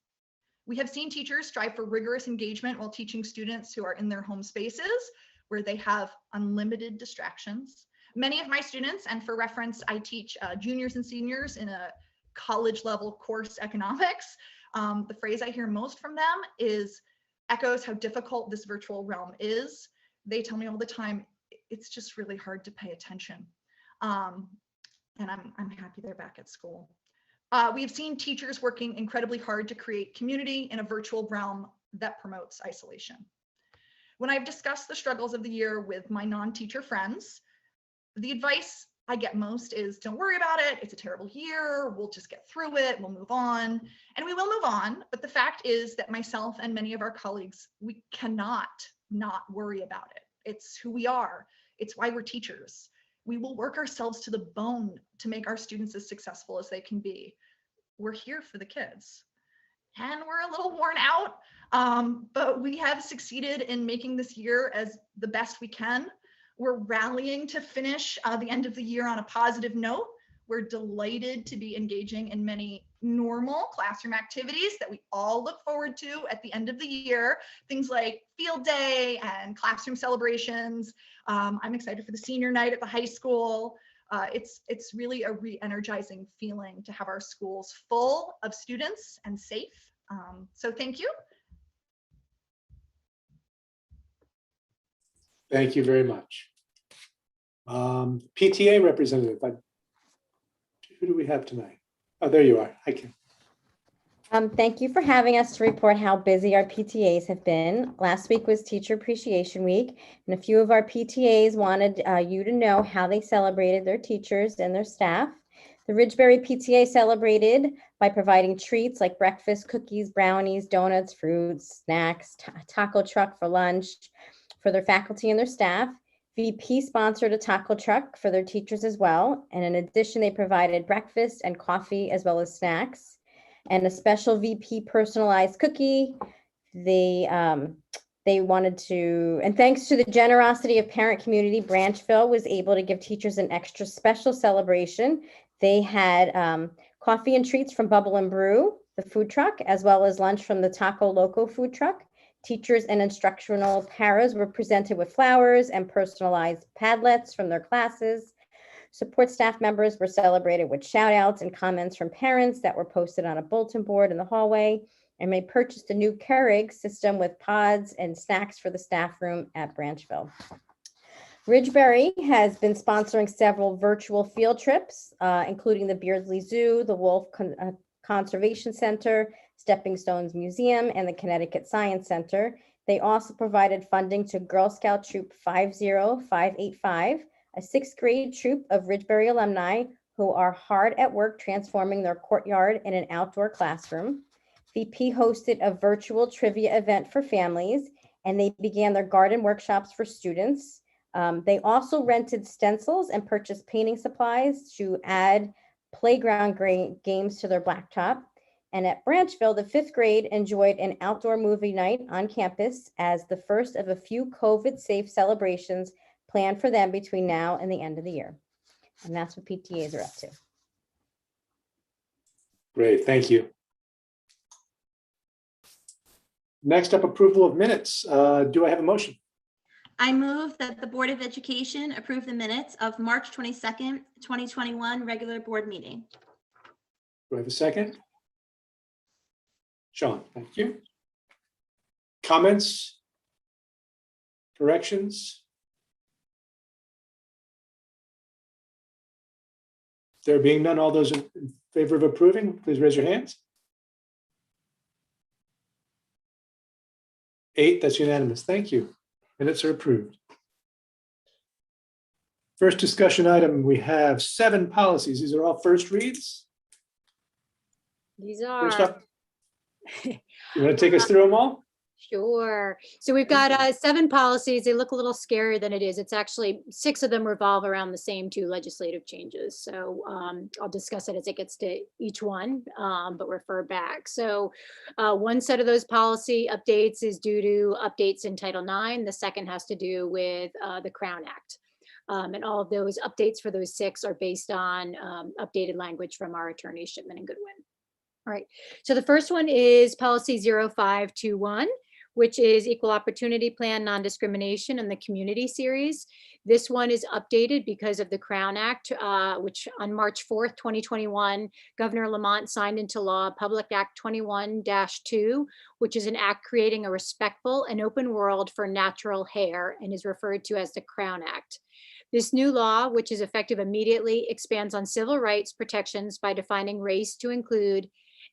We have seen teachers strive for rigorous engagement while teaching students who are in their home spaces where they have unlimited distractions. Many of my students, and for reference, I teach juniors and seniors in a college level course, economics. The phrase I hear most from them is echoes how difficult this virtual realm is. They tell me all the time, it's just really hard to pay attention. And I'm happy they're back at school. We've seen teachers working incredibly hard to create community in a virtual realm that promotes isolation. When I've discussed the struggles of the year with my non-teacher friends, the advice I get most is don't worry about it. It's a terrible year. We'll just get through it. We'll move on. And we will move on. But the fact is that myself and many of our colleagues, we cannot not worry about it. It's who we are. It's why we're teachers. We will work ourselves to the bone to make our students as successful as they can be. We're here for the kids. And we're a little worn out, but we have succeeded in making this year as the best we can. We're rallying to finish the end of the year on a positive note. We're delighted to be engaging in many normal classroom activities that we all look forward to at the end of the year. Things like field day and classroom celebrations. I'm excited for the senior night at the high school. It's really a re-energizing feeling to have our schools full of students and safe. So thank you. Thank you very much. PTA representative, who do we have tonight? Oh, there you are. Hi, Kim. Thank you for having us to report how busy our PTAs have been. Last week was Teacher Appreciation Week, and a few of our PTAs wanted you to know how they celebrated their teachers and their staff. The Ridgebury PTA celebrated by providing treats like breakfast, cookies, brownies, donuts, fruits, snacks, taco truck for lunch for their faculty and their staff. VP sponsored a taco truck for their teachers as well. And in addition, they provided breakfast and coffee as well as snacks and a special VP personalized cookie. They wanted to, and thanks to the generosity of parent community, Branchville was able to give teachers an extra special celebration. They had coffee and treats from Bubble and Brew, the food truck, as well as lunch from the Taco Loco food truck. Teachers and instructional paras were presented with flowers and personalized Padlets from their classes. Support staff members were celebrated with shout outs and comments from parents that were posted on a bulletin board in the hallway. And they purchased a new Keurig system with pods and snacks for the staff room at Branchville. Ridgebury has been sponsoring several virtual field trips, including the Beardsley Zoo, the Wolf Conservation Center, Stepping Stones Museum, and the Connecticut Science Center. They also provided funding to Girl Scout Troop 50585, a sixth grade troop of Ridgebury alumni who are hard at work transforming their courtyard in an outdoor classroom. VP hosted a virtual trivia event for families, and they began their garden workshops for students. They also rented stencils and purchased painting supplies to add playground games to their blacktop. And at Branchville, the fifth grade enjoyed an outdoor movie night on campus as the first of a few COVID-safe celebrations planned for them between now and the end of the year. And that's what PTAs are up to. Great, thank you. Next up, approval of minutes. Do I have a motion? I move that the Board of Education approve the minutes of March 22nd, 2021 regular board meeting. Do I have a second? Sean, thank you. Comments? Corrections? There being none, all those in favor of approving, please raise your hands. 8, that's unanimous. Thank you. Minutes are approved. First discussion item, we have 7 policies. These are all first reads. These First are. up, you want to take us through them all? Sure. So we've got 7 policies. They look a little scarier than it is. It's actually 6 of them revolve around the same 2 legislative changes. So I'll discuss it as it gets to each one, but refer back. So one set of those policy updates is due to updates in Title IX. The second has to do with the Crown Act. And all of those updates for those 6 are based on updated language from our attorneys, Shipman and Goodwin. All right. So the first one is policy 0521. Which is Equal Opportunity Plan, Non-Discrimination in the Community Series. This one is updated because of the Crown Act, which on March 4th, 2021, Governor Lamont signed into law Public Act 21-2, which is an act creating a respectful and open world for natural hair and is referred to as the Crown Act. This new law, which is effective immediately, expands on civil rights protections by defining race to include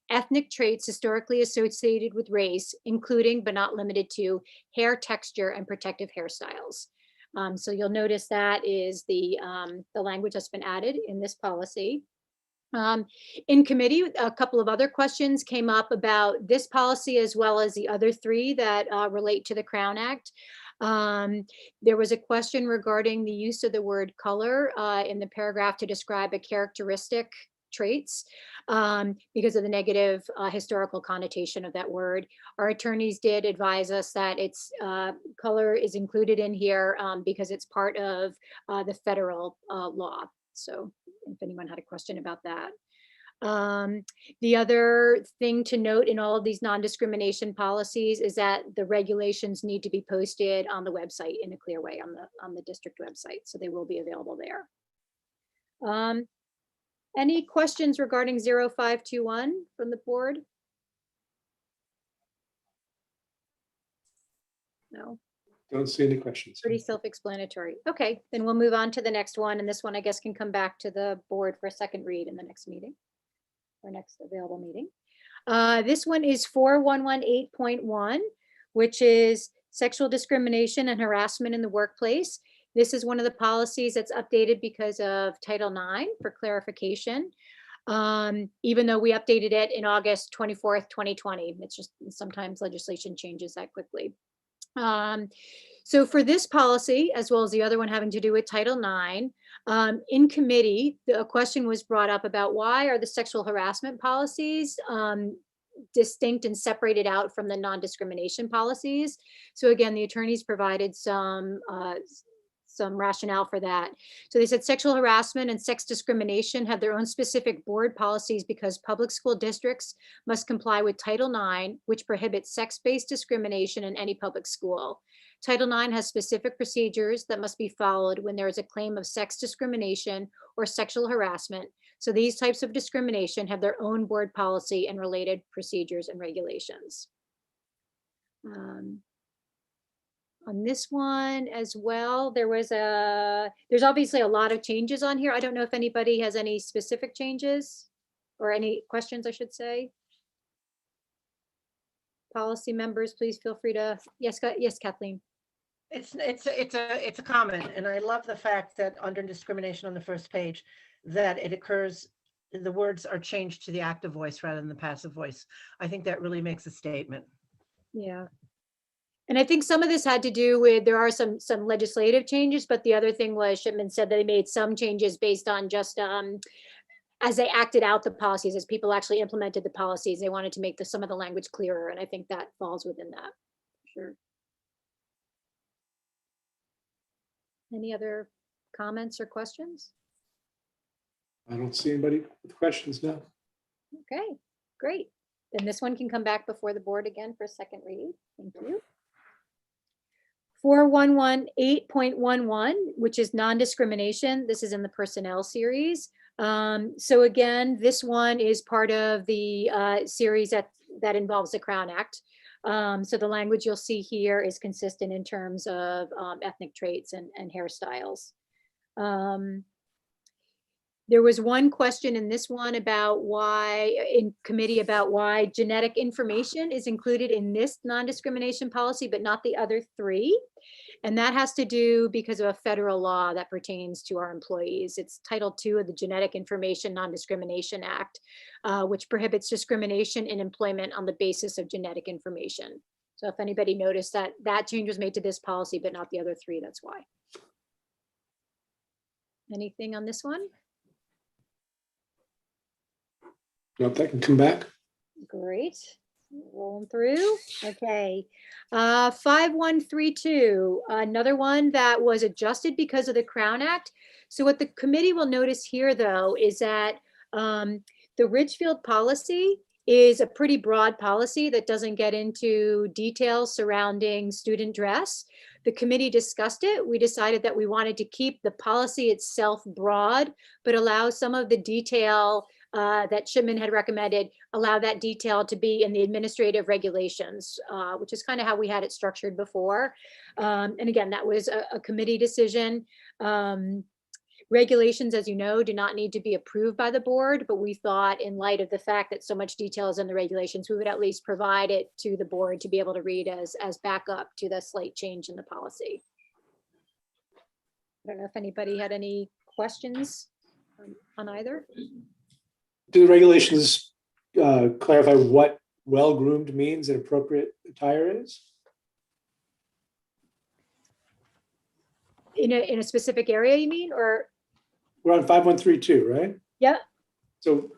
ethnic traits historically associated with race, including but not limited to hair texture and protective hairstyles. So you'll notice that is the language that's been added in this policy. In committee, a couple of other questions came up about this policy as well as the other 3 that relate to the Crown Act. There was a question regarding the use of the word color in the paragraph to describe a characteristic traits because of the negative historical connotation of that word. Our attorneys did advise us that it's color is included in here because it's part of the federal law. So if anyone had a question about that. The other thing to note in all of these non-discrimination policies is that the regulations need to be posted on the website in a clear way on the district website. So they will be available there. Any questions regarding 0521 from the board? No. Don't see any questions. Pretty self-explanatory. Okay, then we'll move on to the next one. And this one, I guess, can come back to the board for a second read in the next meeting or next available meeting. This one is 4118.1, which is sexual discrimination and harassment in the workplace. This is one of the policies that's updated because of Title IX for clarification. Even though we updated it in August 24th, 2020, it's just sometimes legislation changes that quickly. So for this policy, as well as the other one having to do with Title IX, in committee, a question was brought up about why are the sexual harassment policies distinct and separated out from the non-discrimination policies. So again, the attorneys provided some rationale for that. So they said sexual harassment and sex discrimination have their own specific board policies because public school districts must comply with Title IX, which prohibits sex-based discrimination in any public school. Title IX has specific procedures that must be followed when there is a claim of sex discrimination or sexual harassment. So these types of discrimination have their own board policy and related procedures and regulations. On this one as well, there's obviously a lot of changes on here. I don't know if anybody has any specific changes or any questions, I should say. Policy members, please feel free to, yes, Kathleen. It's a comment, and I love the fact that under discrimination on the first page, that it occurs, the words are changed to the active voice rather than the passive voice. I think that really makes a statement. Yeah. And I think some of this had to do with, there are some legislative changes, but the other thing was Shipman said that they made some changes based on just as they acted out the policies, as people actually implemented the policies, they wanted to make some of the language clearer. And I think that falls within that, sure. Any other comments or questions? I don't see anybody with questions now. Okay, great. Then this one can come back before the board again for a second read. Thank you. 4118.11, which is non-discrimination. This is in the personnel series. So again, this one is part of the series that involves the Crown Act. So the language you'll see here is consistent in terms of ethnic traits and hairstyles. There was one question in this one about in committee about why genetic information is included in this non-discrimination policy, but not the other three. And that has to do because of a federal law that pertains to our employees. It's Title II of the Genetic Information Non-Discrimination Act, which prohibits discrimination in employment on the basis of genetic information. So if anybody noticed that change was made to this policy, but not the other three, that's why. Anything on this one? Nope, that can come back. Great. Rolling through. Okay. 5132, another one that was adjusted because of the Crown Act. So what the committee will notice here, though, is that the Ridgefield policy is a pretty broad policy that doesn't get into details surrounding student dress. The committee discussed it. We decided that we wanted to keep the policy itself broad, but allow some of the detail that Shipman had recommended, allow that detail to be in the administrative regulations, which is kind of how we had it structured before. And again, that was a committee decision. Regulations, as you know, do not need to be approved by the board, but we thought in light of the fact that so much detail is in the regulations, we would at least provide it to the board to be able to read as backup to the slight change in the policy. I don't know if anybody had any questions on either. Do the regulations clarify what well-groomed means and appropriate attire is? In a specific area, you mean, or? We're on 5132, right? Yeah. So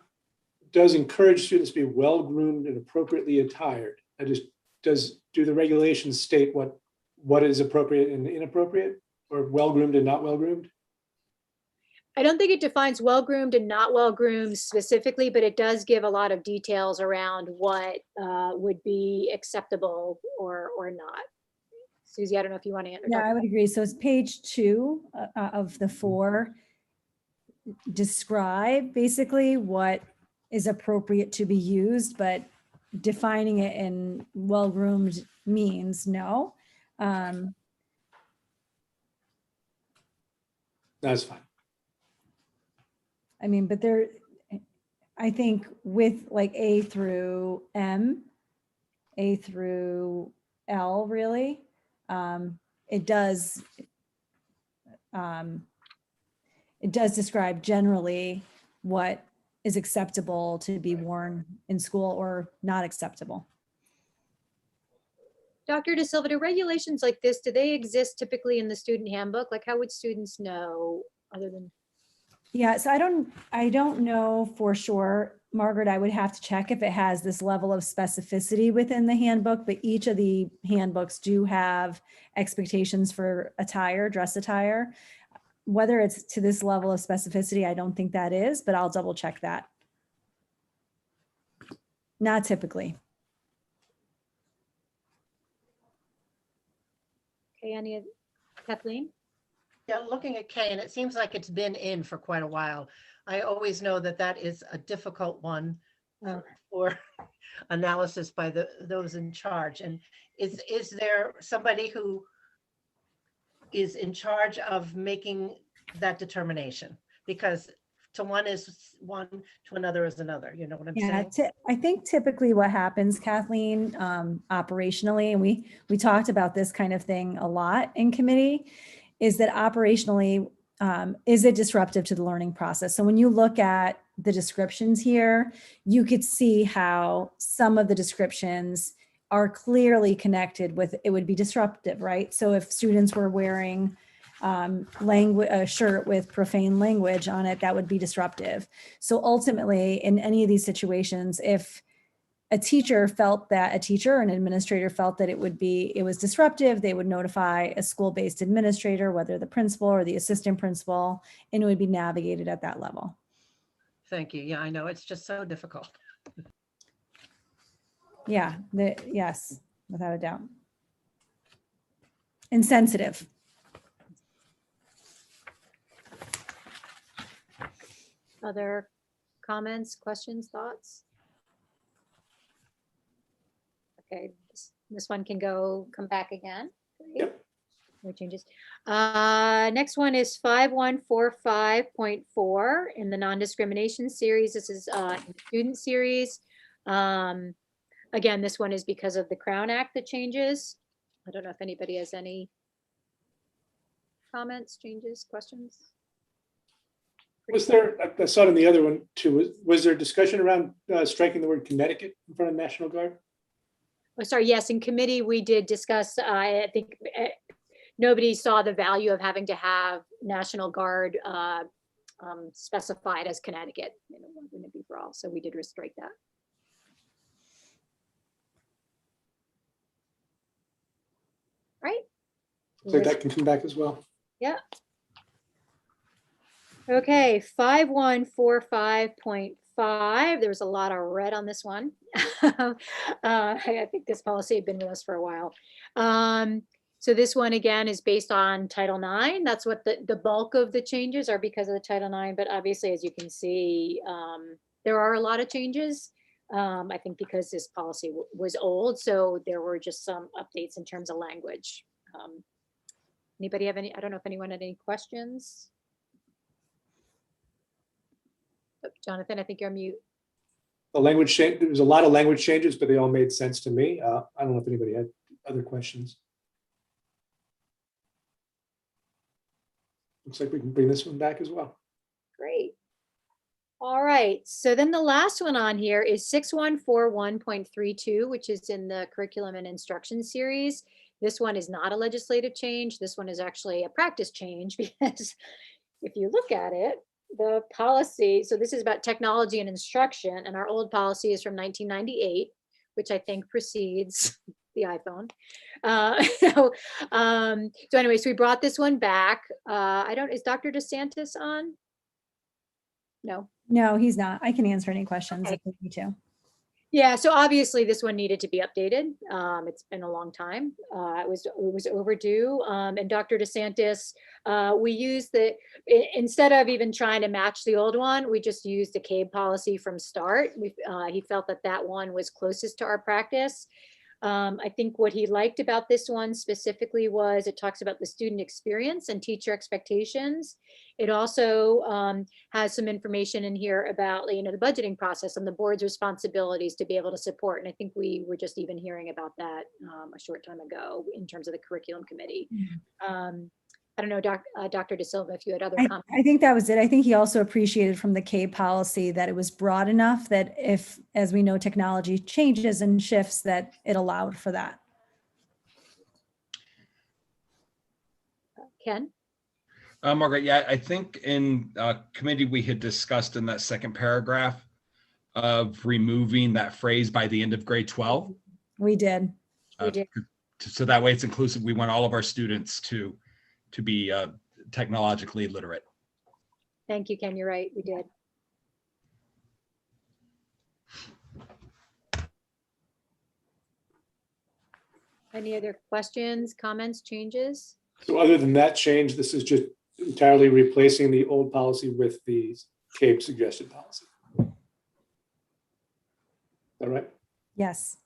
does encourage students to be well-groomed and appropriately attired. Do the regulations state what is appropriate and inappropriate, or well-groomed and not well-groomed? I don't think it defines well-groomed and not well-groomed specifically, but it does give a lot of details around what would be acceptable or not. Susie, I don't know if you want to answer. Yeah, I would agree. So it's page 2 of the 4. Describe basically what is appropriate to be used, but defining it in well-groomed means no. That's fine. I mean, but I think with like A through M, A through L, really, it does describe generally what is acceptable to be worn in school or not acceptable. Dr. De Silva, do regulations like this, do they exist typically in the student handbook? Like how would students know other than? Yeah, so I don't know for sure, Margaret. I would have to check if it has this level of specificity within the handbook, but each of the handbooks do have expectations for attire, dress attire. Whether it's to this level of specificity, I don't think that is, but I'll double check that. Not typically. Okay, Kathleen? Yeah, looking at K, and it seems like it's been in for quite a while. I always know that is a difficult one for analysis by those in charge. And is there somebody who is in charge of making that determination? Because to one is one, to another is another. You know what I'm saying? I think typically what happens, Kathleen, operationally, and we talked about this kind of thing a lot in committee, is that operationally, is it disruptive to the learning process? So when you look at the descriptions here, you could see how some of the descriptions are clearly connected with it would be disruptive, right? So if students were wearing a shirt with profane language on it, that would be disruptive. So ultimately, in any of these situations, if a teacher or an administrator felt that it was disruptive, they would notify a school-based administrator, whether the principal or the assistant principal, and it would be navigated at that level. Thank you. Yeah, I know it's just so difficult. Yeah, yes, without a doubt. insensitive. Other comments, questions, thoughts? Okay, this one can come back again. Great. No changes. Next one is 5145.4 in the non-discrimination series. This is in the student series. Again, this one is because of the Crown Act that changes. I don't know if anybody has any comments, changes, questions. Was there, I saw it in the other one too, was there discussion around striking the word Connecticut in front of National Guard? Oh, sorry, yes, in committee, we did discuss, I think nobody saw the value of having to have National Guard specified as Connecticut. Wouldn't it be for all? So we did restrict that. Right? So that can come back as well. Yeah. Okay, 5145.5. There was a lot of red on this one. I think this policy had been with us for a while. So this one again is based on Title IX. That's what the bulk of the changes are because of the Title IX. But obviously, as you can see, there are a lot of changes. I think because this policy was old, so there were just some updates in terms of language. Anybody have any? I don't know if anyone had any questions. Oh, Jonathan, I think you're on mute. The language change, there was a lot of language changes, but they all made sense to me. I don't know if anybody had other questions. Looks like we can bring this one back as well. Great. All right, so then the last one on here is 6141.32, which is in the curriculum and instruction series. This one is not a legislative change. This one is actually a practice change because if you look at it, the policy, so this is about technology and instruction, and our old policy is from 1998, which I think precedes the iPhone. So anyways, we brought this one back. Is Dr. DeSantis on? No. No, he's not. I can answer any questions if we need to. Yeah, so obviously this one needed to be updated. It's been a long time. It was overdue. And Dr. DeSantis, we used instead of even trying to match the old one, we just used the CABE policy from start. He felt that one was closest to our practice. I think what he liked about this one specifically was it talks about the student experience and teacher expectations. It also has some information in here about the budgeting process and the board's responsibilities to be able to support. And I think we were just even hearing about that a short time ago in terms of the curriculum committee. I don't know, Dr. De Silva, if you had other comments. I think that was it. I think he also appreciated from the K policy that it was broad enough that if, as we know, technology changes and shifts, that it allowed for that. Ken? Margaret, yeah, I think in committee we had discussed in that second paragraph of removing that phrase by the end of grade 12. We did. So that way it's inclusive. We want all of our students to be technologically literate. Thank you, Ken. You're right. We did. Any other questions, comments, changes? So other than that change, this is just entirely replacing the old policy with the CABE suggested policy. Is that right? Yes.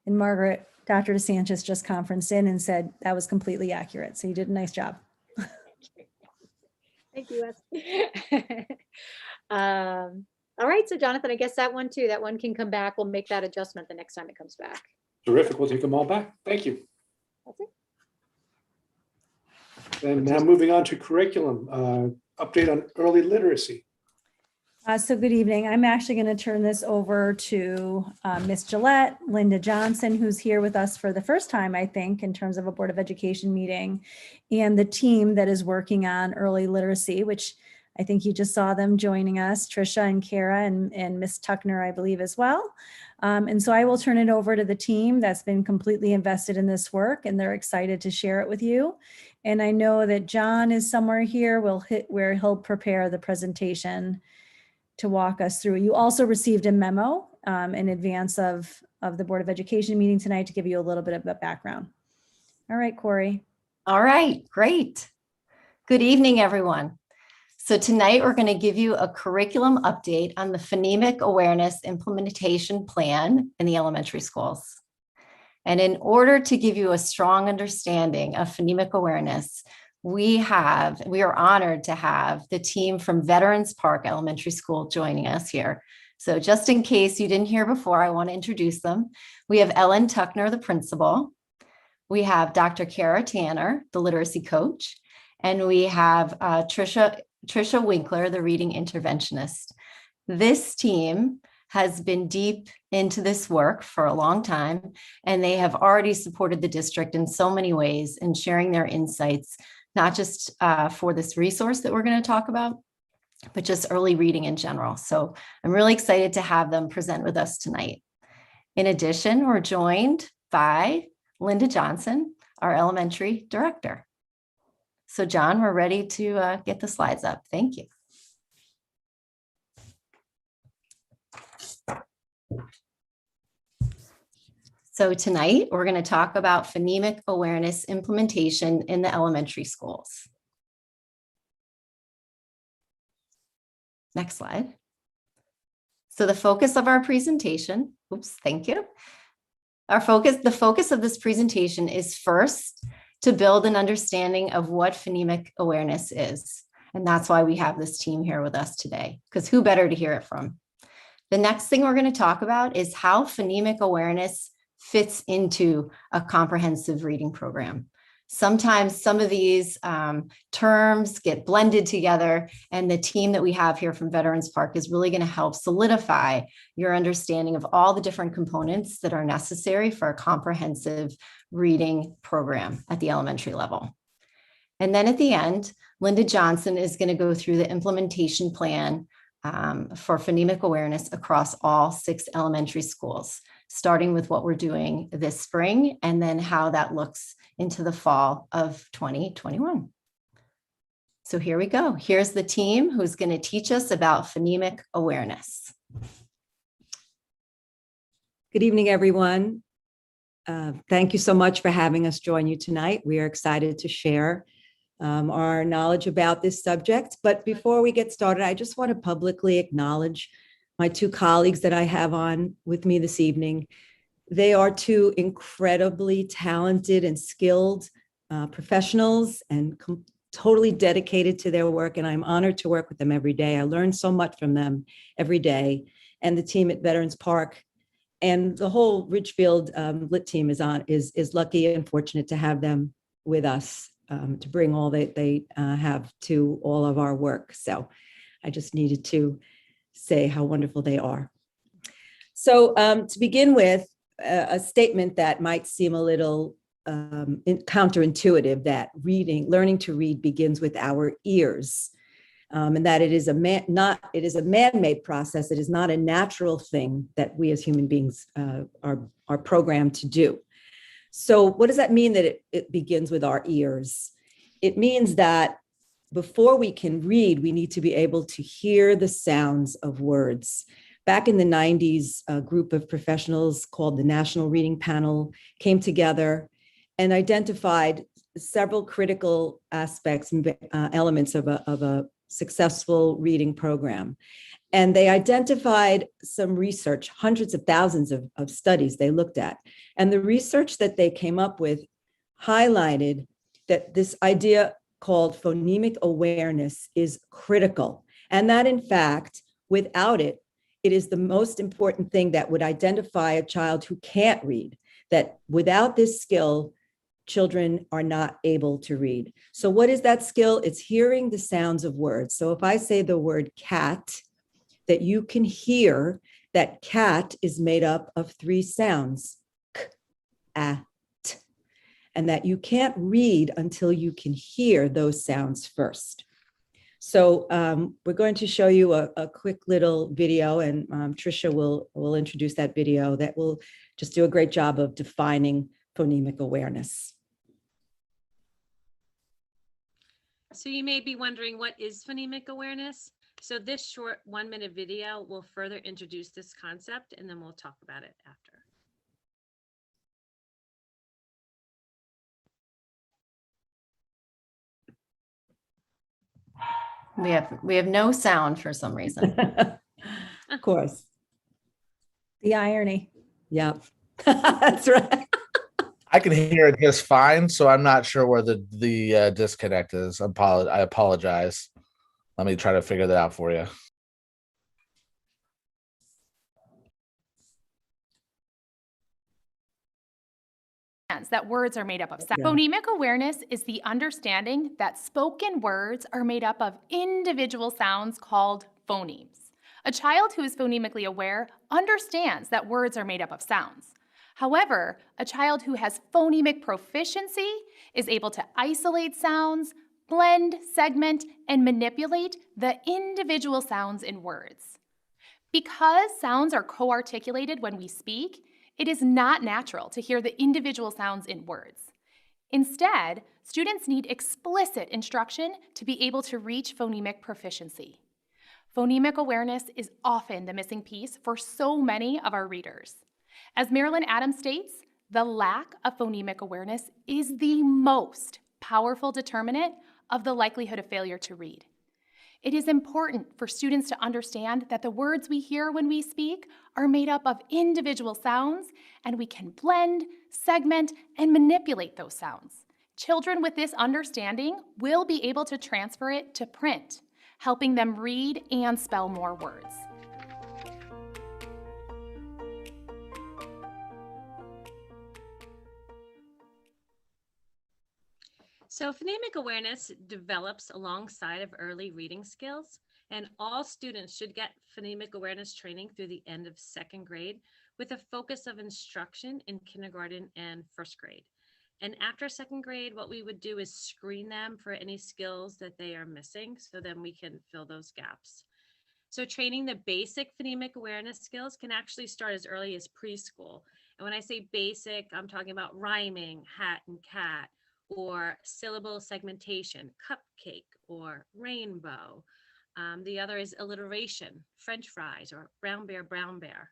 And Margaret, Dr. DeSantis just conferenced in and said that was completely accurate. So you did a nice job. Thank you, Wes. All right, so Jonathan, I guess that one too, that one can come back. We'll make that adjustment the next time it comes back. Terrific. We'll take them all back. Thank you. That's it. And now moving on to curriculum, update on early literacy. So good evening. I'm actually going to turn this over to Ms. Gillette, Linda Johnson, who's here with us for the first time, I think, in terms of a Board of Education meeting, and the team that is working on early literacy, which I think you just saw them joining us, Trisha and Kara and Ms. Tuckner, I believe, as well. And so I will turn it over to the team that's been completely invested in this work, and they're excited to share it with you. And I know that John is somewhere here where he'll prepare the presentation to walk us through. You also received a memo in advance of of the Board of Education meeting tonight to give you a little bit of a background. All right, Corey. All right, great. Good evening, everyone. So tonight we're going to give you a curriculum update on the phonemic awareness implementation plan in the elementary schools. And in order to give you a strong understanding of phonemic awareness, we are honored to have the team from Veterans Park Elementary School joining us here. So just in case you didn't hear before, I want to introduce them. We have Ellen Tuckner, the principal. We have Dr. Kara Tanner, the literacy coach. And we have Trisha Winkler, the reading interventionist. This team has been deep into this work for a long time, and they have already supported the district in so many ways in sharing their insights, not just for this resource that we're going to talk about, but just early reading in general. So I'm really excited to have them present with us tonight. In addition, we're joined by Linda Johnson, our elementary director. So John, we're ready to get the slides up. Thank you. So tonight we're going to talk about phonemic awareness implementation in the elementary schools. Next slide. So the focus of our presentation, thank you. The focus of this presentation is first to build an understanding of what phonemic awareness is. And that's why we have this team here with us today, because who better to hear it from? The next thing we're going to talk about is how phonemic awareness fits into a comprehensive reading program. Sometimes some of these terms get blended together, and the team that we have here from Veterans Park is really going to help solidify your understanding of all the different components that are necessary for a comprehensive reading program at the elementary level. And then at the end, Linda Johnson is going to go through the implementation plan for phonemic awareness across all 6 elementary schools, starting with what we're doing this spring and then how that looks into the fall of 2021. So here we go. Here's the team who's going to teach us about phonemic awareness. Good evening, everyone. Thank you so much for having us join you tonight. We are excited to share our knowledge about this subject. But before we get started, I just want to publicly acknowledge my 2 colleagues that I have on with me this evening. They are 2 incredibly talented and skilled professionals and totally dedicated to their work. And I'm honored to work with them every day. I learn so much from them every day. And the team at Veterans Park and the whole Ridgefield Lit team is lucky and fortunate to have them with us to bring all that they have to all of our work. So I just needed to say how wonderful they are. So to begin with, a statement that might seem a little counterintuitive, that learning to read begins with our ears, and that it is a man-made process. It is not a natural thing that we as human beings are programmed to do. So what does that mean that it begins with our ears? It means that before we can read, we need to be able to hear the sounds of words. Back in the 90s, a group of professionals called the National Reading Panel came together and identified several critical aspects and elements of a successful reading program. And they identified some research, hundreds of thousands of studies they looked at. And the research that they came up with highlighted that this idea called phonemic awareness is critical. And that in fact, without it, it is the most important thing that would identify a child who can't read, that without this skill, children are not able to read. So what is that skill? It's hearing the sounds of words. So if I say the word cat, that you can hear that cat is made up of 3 sounds, k, a, t, and that you can't read until you can hear those sounds first. So we're going to show you a quick little video, and Trisha will introduce that video that will just do a great job of defining phonemic awareness. So you may be wondering, what is phonemic awareness? So this short 1-minute video will further introduce this concept, and then we'll talk about it after. We have no sound for some reason. Of course. The irony. Yep. That's right. I can hear it just fine, so I'm not sure where the disconnect is. I apologize. Let me try to figure that out for you. That words are made up of sound. Yeah. Phonemic awareness is the understanding that spoken words are made up of individual sounds called phonemes. A child who is phonemically aware understands that words are made up of sounds. However, a child who has phonemic proficiency is able to isolate sounds, blend, segment, and manipulate the individual sounds in words. Because sounds are co-articulated when we speak, it is not natural to hear the individual sounds in words. Instead, students need explicit instruction to be able to reach phonemic proficiency. Phonemic awareness is often the missing piece for so many of our readers. As Marilyn Adams states, the lack of phonemic awareness is the most powerful determinant of the likelihood of failure to read. It is important for students to understand that the words we hear when we speak are made up of individual sounds, and we can blend, segment, and manipulate those sounds. Children with this understanding will be able to transfer it to print, helping them read and spell more words. So phonemic awareness develops alongside of early reading skills, and all students should get phonemic awareness training through the end of 2nd grade with a focus of instruction in kindergarten and 1st grade. And after 2nd grade, what we would do is screen them for any skills that they are missing, so then we can fill those gaps. So training the basic phonemic awareness skills can actually start as early as preschool. And when I say basic, I'm talking about rhyming, hat and cat, or syllable segmentation, cupcake or rainbow. The other is alliteration, French fries or brown bear, brown bear.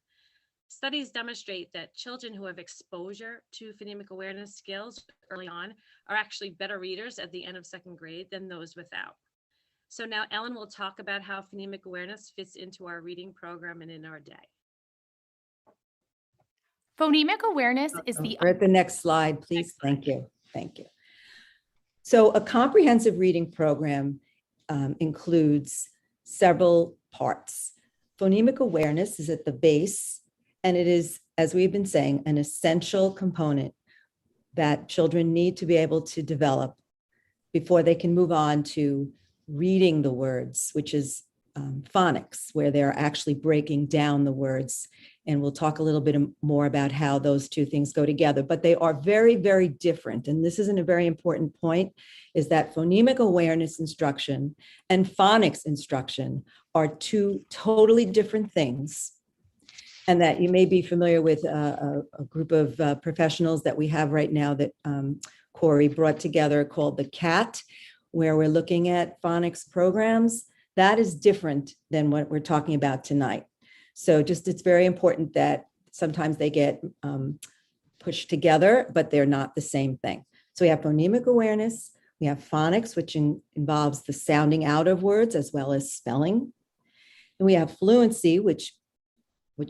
Studies demonstrate that children who have exposure to phonemic awareness skills early on are actually better readers at the end of 2nd grade than those without. So now Ellen will talk about how phonemic awareness fits into our reading program and in our day. Phonemic awareness is the... We're at the next slide, please. Thank you. Thank you. So a comprehensive reading program includes several parts. Phonemic awareness is at the base, and it is, as we've been saying, an essential component that children need to be able to develop before they can move on to reading the words, which is phonics, where they're actually breaking down the words. And we'll talk a little bit more about how those two things go together, but they are very, very different. And this is a very important point, is that phonemic awareness instruction and phonics instruction are two totally different things. And that you may be familiar with a group of professionals that we have right now that Corey brought together called the CAT, where we're looking at phonics programs. That is different than what we're talking about tonight. So just, it's very important that sometimes they get pushed together, but they're not the same thing. So we have phonemic awareness, we have phonics, which involves the sounding out of words as well as spelling. And we have fluency, which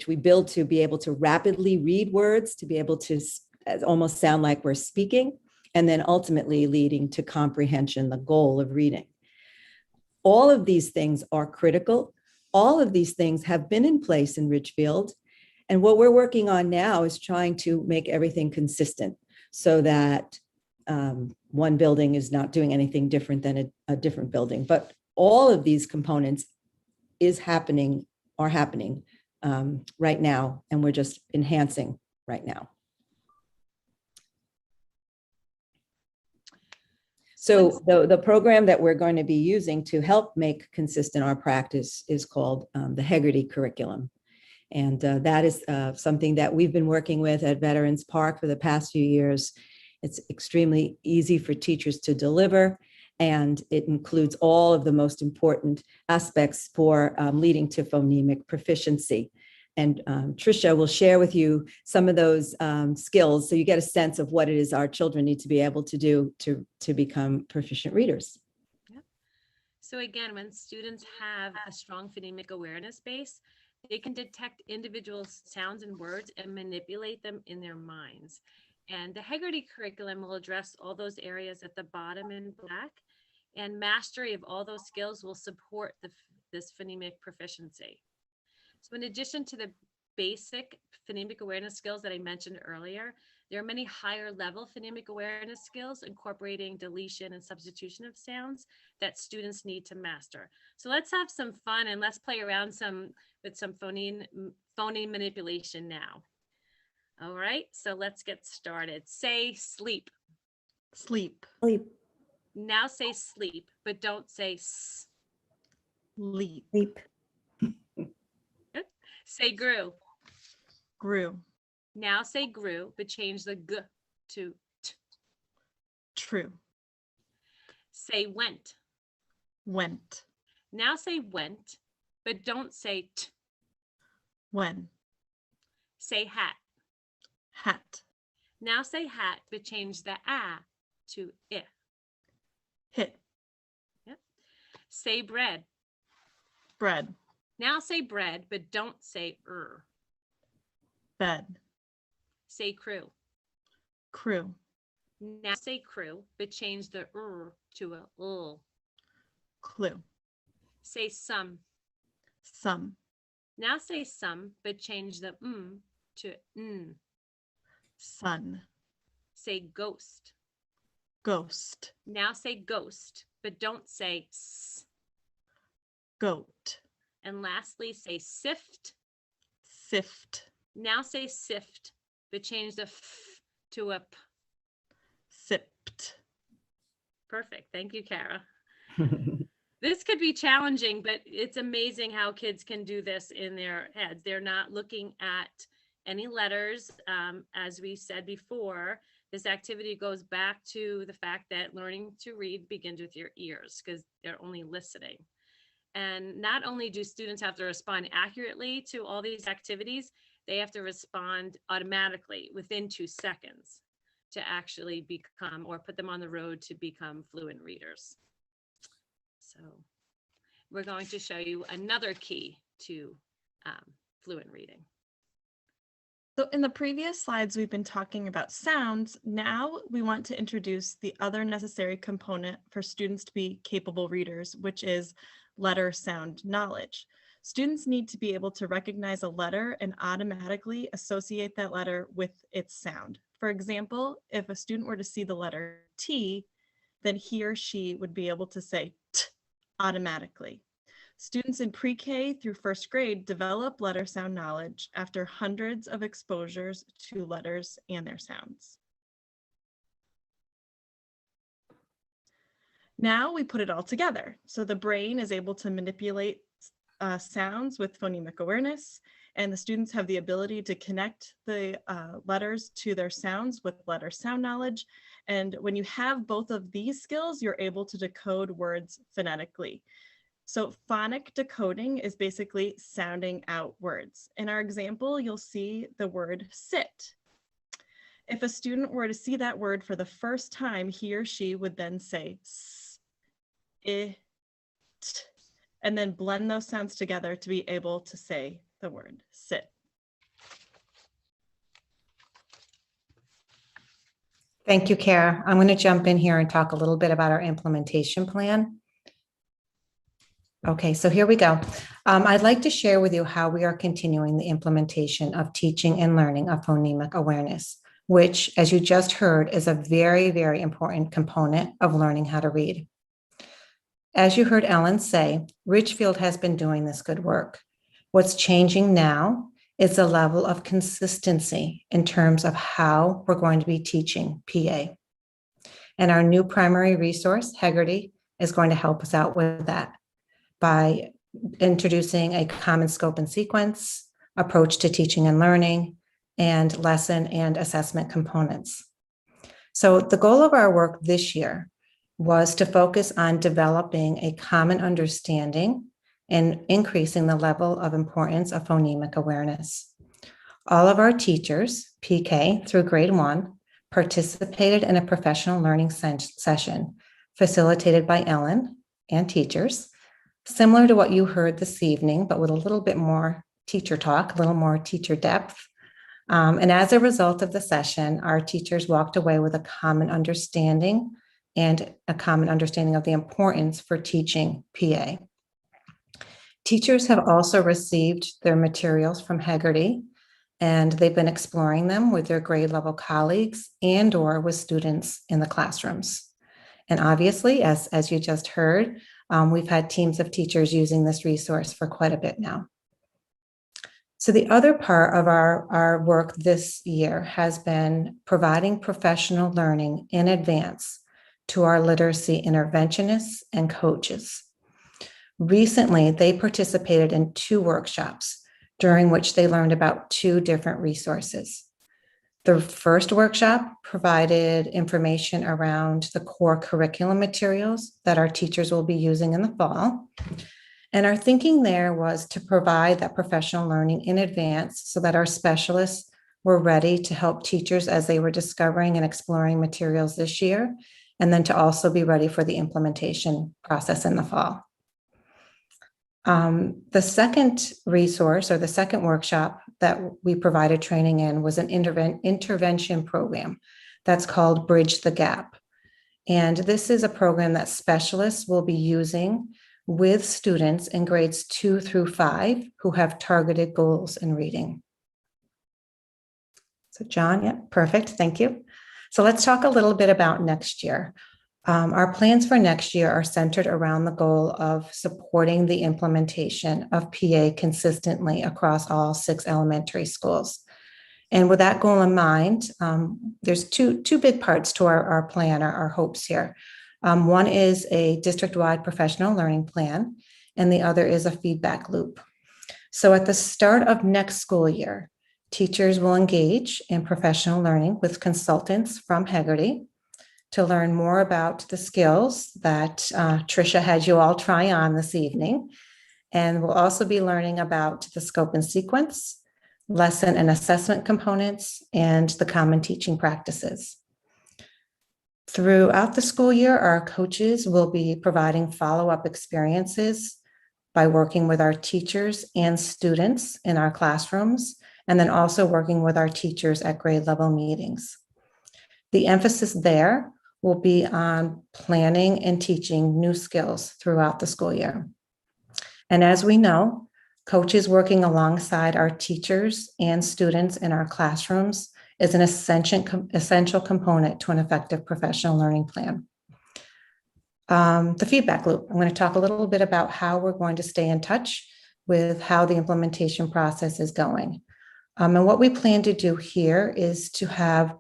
we build to be able to rapidly read words, to be able to almost sound like we're speaking, and then ultimately leading to comprehension, the goal of reading. All of these things are critical. All of these things have been in place in Ridgefield. And what we're working on now is trying to make everything consistent so that one building is not doing anything different than a different building. But all of these components are happening right now, and we're just enhancing right now. So the program that we're going to be using to help make consistent our practice is called the Hegarty curriculum. And that is something that we've been working with at Veterans Park for the past few years. It's extremely easy for teachers to deliver, and it includes all of the most important aspects for leading to phonemic proficiency. And Tricia will share with you some of those skills so you get a sense of what it is our children need to be able to do to become proficient readers. So again, when students have a strong phonemic awareness base, they can detect individual sounds and words and manipulate them in their minds. And the Hegarty curriculum will address all those areas at the bottom in black, and mastery of all those skills will support this phonemic proficiency. So in addition to the basic phonemic awareness skills that I mentioned earlier, there are many higher level phonemic awareness skills incorporating deletion and substitution of sounds that students need to master. So let's have some fun and let's play around with some phoneme manipulation now. All right, so let's get started. Say sleep. Sleep. Sleep. Now say sleep, but don't say s. Leap. Sleep. Good. Say grew. Grew. Now say grew, but change the g to t. True. Say went. Went. Now say went, but don't say t. When. Say hat. Hat. Now say hat, but change the a to I. Hit. Yep. Say bread. Bread. Now say bread, but don't say Bed. Say crew. Crew. Now say crew, but change the to a l. Clue. Say some. Some. Now say some, but change the to n. Sun. Say ghost. Ghost. Now say ghost, but don't say s. Goat. And lastly, say sift. Sift. Now say sift, but change the f to a p. Sipped. Perfect. Thank you, Kara. This could be challenging, but it's amazing how kids can do this in their heads. They're not looking at any letters. As we said before, this activity goes back to the fact that learning to read begins with your ears because they're only listening. And not only do students have to respond accurately to all these activities, they have to respond automatically within 2 seconds to actually become or put them on the road to become fluent readers. So we're going to show you another key to fluent reading. So in the previous slides, we've been talking about sounds. Now we want to introduce the other necessary component for students to be capable readers, which is letter sound knowledge. Students need to be able to recognize a letter and automatically associate that letter with its sound. For example, if a student were to see the letter T, then he or she would be able to say T automatically. Students in pre-K through first grade develop letter sound knowledge after hundreds of exposures to letters and their sounds. Now we put it all together. So the brain is able to manipulate sounds with phonemic awareness, and the students have the ability to connect the letters to their sounds with letter sound knowledge. And when you have both of these skills, you're able to decode words phonetically. So phonic decoding is basically sounding out words. In our example, you'll see the word sit. If a student were to see that word for the first time, he or she would then say s, I, t, and then blend those sounds together to be able to say the word sit. Thank you, Kara. I'm going to jump in here and talk a little bit about our implementation plan. Okay, so here we go. I'd like to share with you how we are continuing the implementation of teaching and learning of phonemic awareness, which, as you just heard, is a very, very important component of learning how to read. As you heard Ellen say, Ridgefield has been doing this good work. What's changing now is the level of consistency in terms of how we're going to be teaching PA. And our new primary resource, Hegarty, is going to help us out with that by introducing a common scope and sequence approach to teaching and learning and lesson and assessment components. So the goal of our work this year was to focus on developing a common understanding and increasing the level of importance of phonemic awareness. All of our teachers, PK through grade 1, participated in a professional learning session facilitated by Ellen and teachers, similar to what you heard this evening, but with a little bit more teacher talk, a little more teacher depth. And as a result of the session, our teachers walked away with a common understanding of the importance for teaching PA. Teachers have also received their materials from Heggerty, and they've been exploring them with their grade level colleagues and/or with students in the classrooms. And obviously, as you just heard, we've had teams of teachers using this resource for quite a bit now. So the other part of our work this year has been providing professional learning in advance to our literacy interventionists and coaches. Recently, they participated in 2 workshops during which they learned about 2 different resources. The first workshop provided information around the core curriculum materials that our teachers will be using in the fall. And our thinking there was to provide that professional learning in advance so that our specialists were ready to help teachers as they were discovering and exploring materials this year, and then to also be ready for the implementation process in the fall. The second resource or the second workshop that we provided training in was an intervention program that's called Bridge the Gap. And this is a program that specialists will be using with students in grades 2 through 5 who have targeted goals in reading. So John, yeah, perfect, thank you. So let's talk a little bit about next year. Our plans for next year are centered around the goal of supporting the implementation of PA consistently across all 6 elementary schools. And with that goal in mind, there's two big parts to our plan, our hopes here. One is a district-wide professional learning plan, and the other is a feedback loop. So at the start of next school year, teachers will engage in professional learning with consultants from Heggerty to learn more about the skills that Tricia had you all try on this evening. And we'll also be learning about the scope and sequence, lesson and assessment components, and the common teaching practices. Throughout the school year, our coaches will be providing follow-up experiences by working with our teachers and students in our classrooms, and then also working with our teachers at grade level meetings. The emphasis there will be on planning and teaching new skills throughout the school year. And as we know, coaches working alongside our teachers and students in our classrooms is an essential component to an effective professional learning plan. The feedback loop, I'm going to talk a little bit about how we're going to stay in touch with how the implementation process is going. And what we plan to do here is to have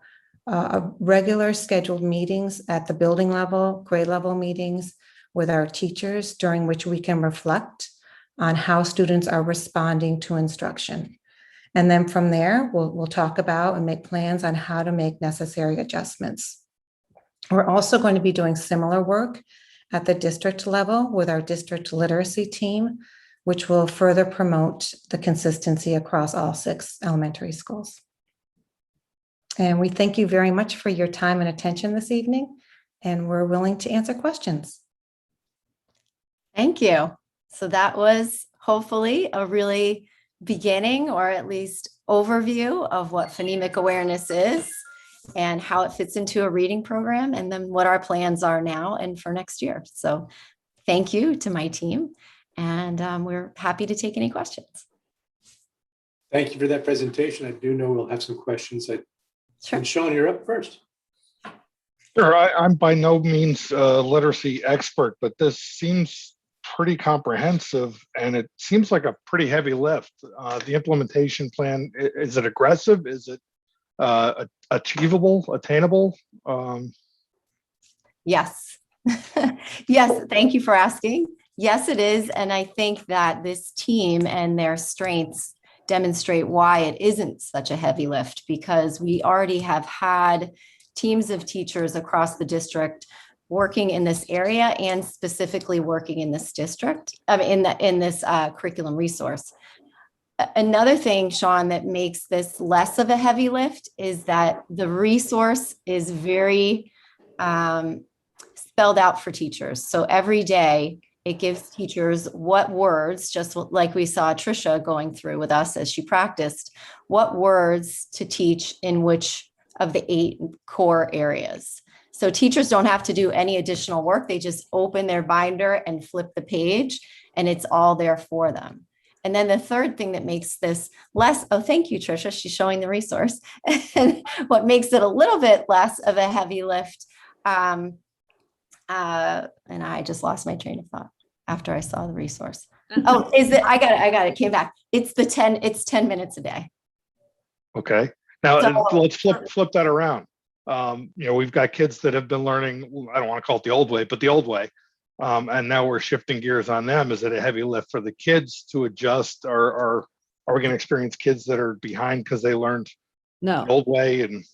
regular scheduled meetings at the building level, grade level meetings with our teachers, during which we can reflect on how students are responding to instruction. And then from there, we'll talk about and make plans on how to make necessary adjustments. We're also going to be doing similar work at the district level with our district literacy team, which will further promote the consistency across all 6 elementary schools. And we thank you very much for your time and attention this evening, and we're willing to answer questions. Thank you. So that was hopefully a really beginning or at least overview of what phonemic awareness is and how it fits into a reading program, and then what our plans are now and for next year. So thank you to my team, and we're happy to take any questions. Thank you for that presentation. I do know we'll have some questions. Sure. And Sean, you're up first. Sure, I'm by no means a literacy expert, but this seems pretty comprehensive, and it seems like a pretty heavy lift. The implementation plan, is it aggressive? Is it achievable, attainable? Yes. Yes, thank you for asking. Yes, it is. And I think that this team and their strengths demonstrate why it isn't such a heavy lift, because we already have had teams of teachers across the district working in this area and specifically working in this district, in this curriculum resource. Another thing, Sean, that makes this less of a heavy lift is that the resource is very spelled out for teachers. So every day it gives teachers what words, just like we saw Trisha going through with us as she practiced, what words to teach in which of the 8 core areas. So teachers don't have to do any additional work. They just open their binder and flip the page, and it's all there for them. And then the third thing that makes this less, oh, thank you, Trisha, she's showing the resource. And what makes it a little bit less of a heavy lift, and I just lost my train of thought after I saw the resource. Oh, is it, I got it, came back. It's 10 minutes a day. Okay. Now So- let's flip that around. We've got kids that have been learning, I don't want to call it the old way, but the old way. And now we're shifting gears on them. Is it a heavy lift for the kids to adjust, or are we going to experience kids that are behind because they learned No. the old way? And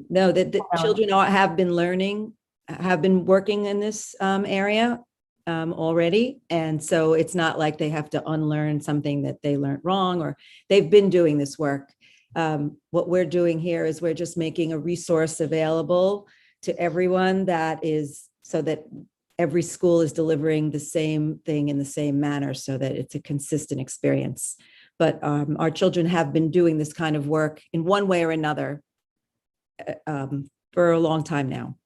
no, that the children have been learning, have been working in this area already. And so it's not like they have to unlearn something that they learned wrong, or they've been doing this work. What we're doing here is we're just making a resource available to everyone, that is so that every school is delivering the same thing in the same manner, so that it's a consistent experience. But our children have been doing this kind of work in one way or another for a long time now.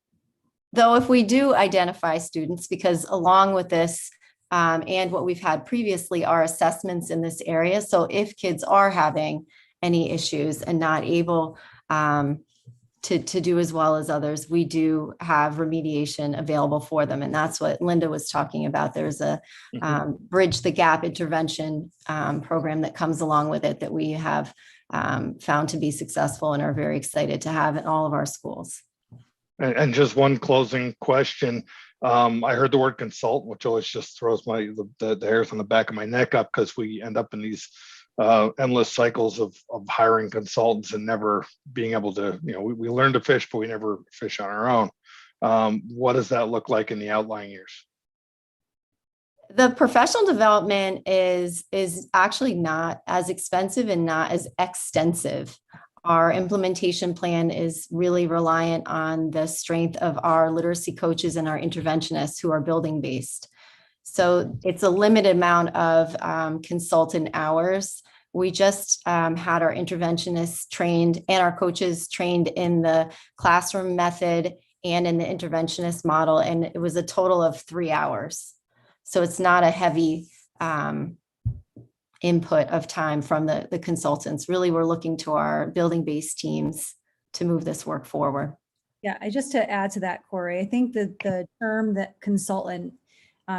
Though if we do identify students, because along with this and what we've had previously are assessments in this area. So if kids are having any issues and not able to do as well as others, we do have remediation available for them. And that's what Linda was talking about. There's a Bridge the Gap intervention program that comes along with it that we have found to be successful and are very excited to have in all of our schools. And just one closing question. I heard the word consultant, which always just throws the hairs on the back of my neck up, because we end up in these endless cycles of hiring consultants and never being able to, we learn to fish, but we never fish on our own. What does that look like in the outlying years? The professional development is actually not as expensive and not as extensive. Our implementation plan is really reliant on the strength of our literacy coaches and our interventionists who are building based. So it's a limited amount of consultant hours. We just had our interventionists trained and our coaches trained in the classroom method and in the interventionist model, and it was a total of 3 hours. So it's not a heavy input of time from the consultants. Really, we're looking to our building-based teams to move this work forward. Yeah, just to add to that, Corey, I think that the term that consultant,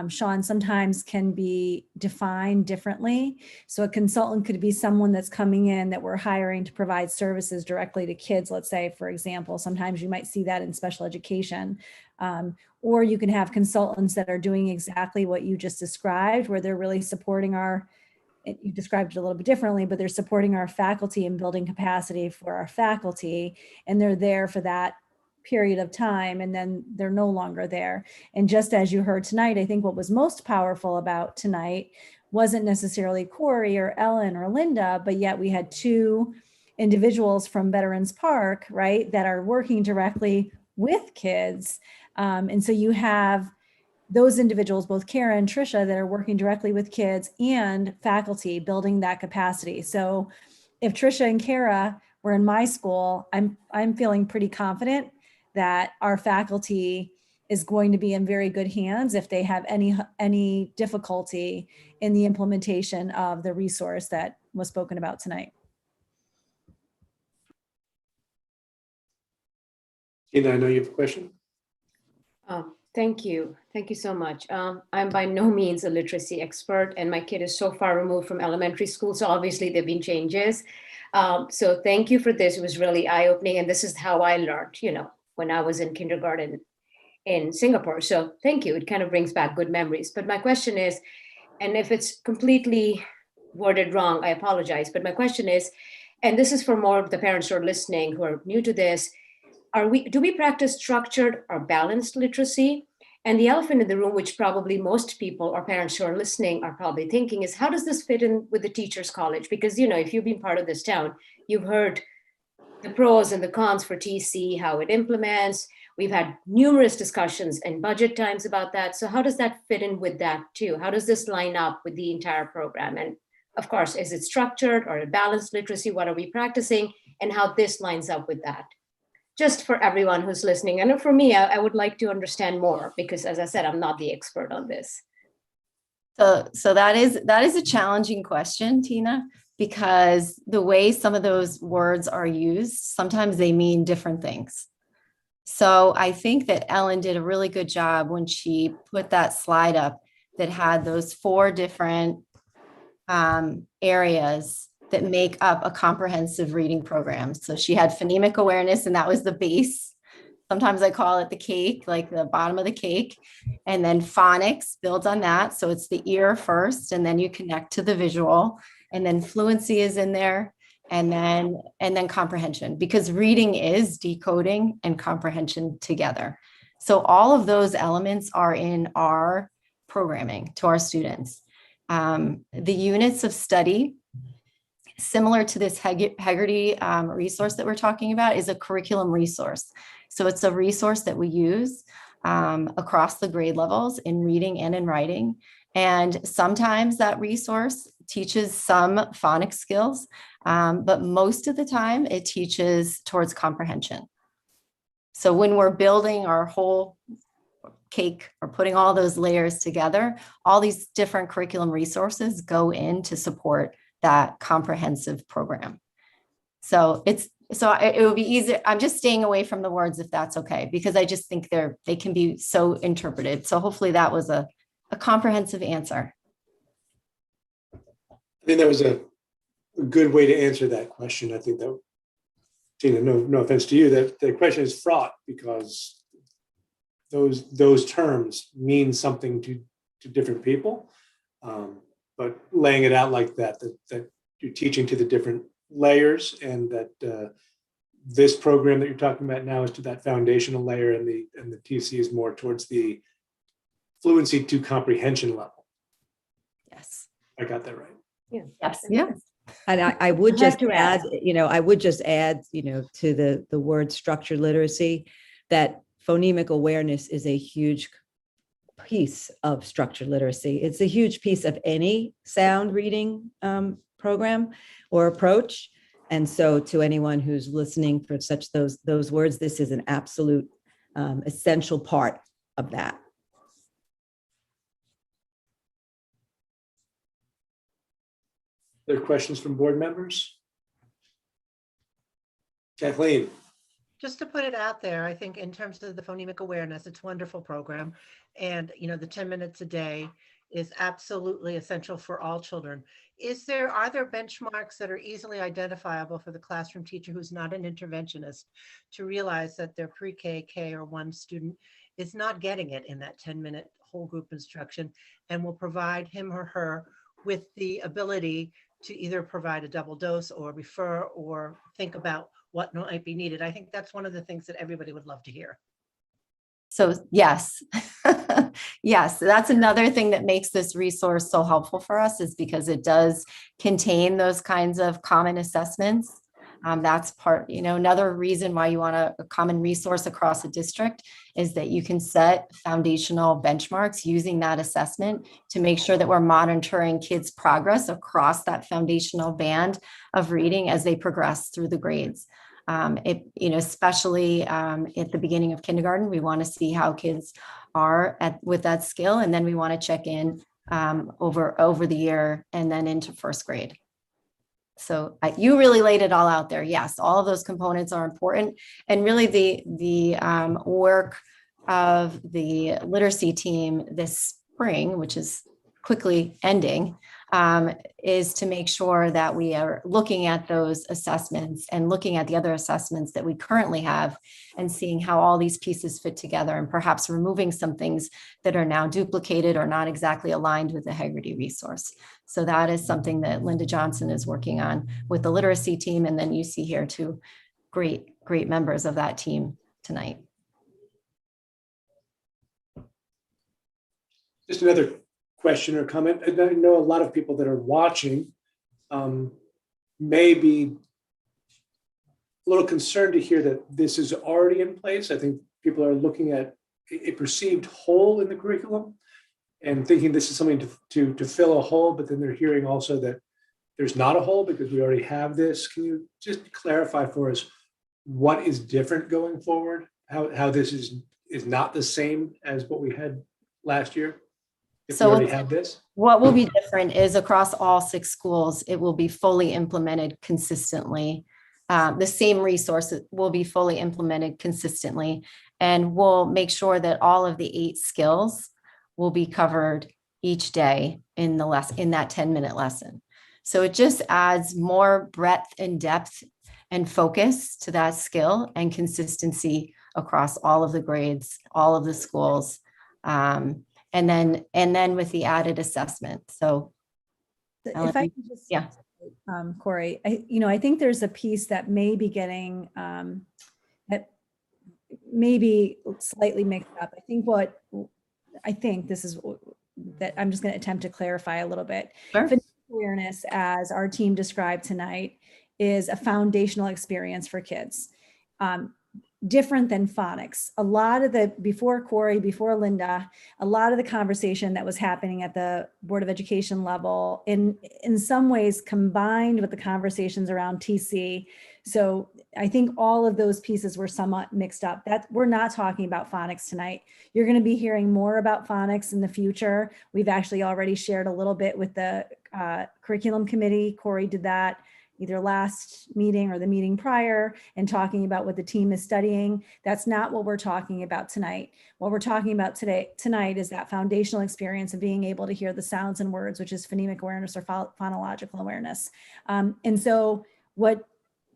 Sean, sometimes can be defined differently. So a consultant could be someone that's coming in that we're hiring to provide services directly to kids, let's say, for example. Sometimes you might see that in special education. Or you can have consultants that are doing exactly what you just described, where they're really supporting you described it a little bit differently, but they're supporting our faculty and building capacity for our faculty. And they're there for that period of time, and then they're no longer there. And just as you heard tonight, I think what was most powerful about tonight wasn't necessarily Corey or Ellen or Linda, but yet we had 2 individuals from Veterans Park, right, that are working directly with kids. And so you have those individuals, both Kara and Trisha, that are working directly with kids and faculty building that capacity. So if Trisha and Kara were in my school, I'm feeling pretty confident that our faculty is going to be in very good hands if they have any difficulty in the implementation of the resource that was spoken about tonight. Tina, I know you have a question. Thank you. Thank you so much. I'm by no means a literacy expert, and my kid is so far removed from elementary school. So obviously there've been changes. So thank you for this. It was really eye-opening. And this is how I learned, when I was in kindergarten in Singapore. So thank you. It kind of brings back good memories. But my question is, and if it's completely worded wrong, I apologize. But my question is, and this is for more of the parents who are listening, who are new to this, do we practice structured or balanced literacy? And the elephant in the room, which probably most people or parents who are listening are probably thinking, is how does this fit in with the Teachers College? Because, if you've been part of this town, you've heard the pros and the cons for TC, how it implements. We've had numerous discussions and budget times about that. So how does that fit in with that too? How does this line up with the entire program? And of course, is it structured or a balanced literacy? What are we practicing? And how this lines up with that? Just for everyone who's listening. And for me, I would like to understand more because as I said, I'm not the expert on this. So that is a challenging question, Tina, because the way some of those words are used, sometimes they mean different things. So I think that Ellen did a really good job when she put that slide up that had those 4 different areas that make up a comprehensive reading program. So she had phonemic awareness, and that was the base. Sometimes I call it the cake, like the bottom of the cake. And then phonics builds on that. So it's the ear first, and then you connect to the visual. And then fluency is in there. And then comprehension, because reading is decoding and comprehension together. So all of those elements are in our programming to our students. The units of study, similar to this Hegarty resource that we're talking about, is a curriculum resource. So it's a resource that we use across the grade levels in reading and in writing. And sometimes that resource teaches some phonics skills, but most of the time it teaches towards comprehension. So when we're building our whole cake or putting all those layers together, all these different curriculum resources go in to support that comprehensive program. So it would be easier. I'm just staying away from the words if that's okay, because I just think they can be so interpreted. So hopefully that was a comprehensive answer. I think that was a good way to answer that question. I think that, Tina, no offense to you, that the question is fraught because those terms mean something to different people. But laying it out like that you're teaching to the different layers, and that this program that you're talking about now is to that foundational layer, and the TC is more towards the fluency to comprehension level. Yes. I got that right. Yeah. Yes. Yes. And I would Have just to add, add. To the word structured literacy, that phonemic awareness is a huge piece of structured literacy. It's a huge piece of any sound reading program or approach. And so to anyone who's listening for those words, this is an absolute essential part of that. There are questions from board members? Kathleen. Just to put it out there, I think in terms of the phonemic awareness, it's a wonderful program. And, the 10 minutes a day is absolutely essential for all children. Are there benchmarks that are easily identifiable for the classroom teacher who's not an interventionist to realize that their pre-K, K, or 1 student is not getting it in that 10-minute whole group instruction, and will provide him or her with the ability to either provide a double dose or refer or think about what might be needed? I think that's one of the things that everybody would love to hear. So yes, yes, that's another thing that makes this resource so helpful for us, is because it does contain those kinds of common assessments. That's part, another reason why you want a common resource across a district is that you can set foundational benchmarks using that assessment to make sure that we're monitoring kids' progress across that foundational band of reading as they progress through the grades. Especially at the beginning of kindergarten, we want to see how kids are with that skill, and then we want to check in over the year and then into first grade. So you really laid it all out there. Yes, all of those components are important, and really the work of the literacy team this spring, which is quickly ending, is to make sure that we are looking at those assessments and looking at the other assessments that we currently have and seeing how all these pieces fit together, and perhaps removing some things that are now duplicated or not exactly aligned with the Hegarty resource. So that is something that Linda Johnson is working on with the literacy team. And then you see here 2 great members of that team tonight. Just another question or comment. I know a lot of people that are watching may be a little concerned to hear that this is already in place. I think people are looking at a perceived hole in the curriculum and thinking this is something to fill a hole, but then they're hearing also that there's not a hole because we already have this. Can you just clarify for us what is different going forward? How this is not the same as what we had last year? If we already have this? What will be different is across all 6 schools, it will be fully implemented consistently. The same resources will be fully implemented consistently, and we'll make sure that all of the 8 skills will be covered each day in that 10-minute lesson. So it just adds more breadth and depth and focus to that skill and consistency across all of the grades, all of the schools. And then with the added assessment. So if I could just, yeah. Corey, I think there's a piece that may be getting, that maybe slightly mixed up. I think this is that I'm just going to attempt to clarify a little bit. Sure. Awareness, as our team described tonight, is a foundational experience for kids. Different than phonics. A lot of the, before Corey, before Linda, a lot of the conversation that was happening at the Board of Education level in some ways combined with the conversations around TC. So I think all of those pieces were somewhat mixed up. That we're not talking about phonics tonight. You're going to be hearing more about phonics in the future. We've actually already shared a little bit with the curriculum committee. Corey did that either last meeting or the meeting prior, and talking about what the team is studying. That's not what we're talking about tonight. What we're talking about tonight is that foundational experience of being able to hear the sounds and words, which is phonemic awareness or phonological awareness. And so what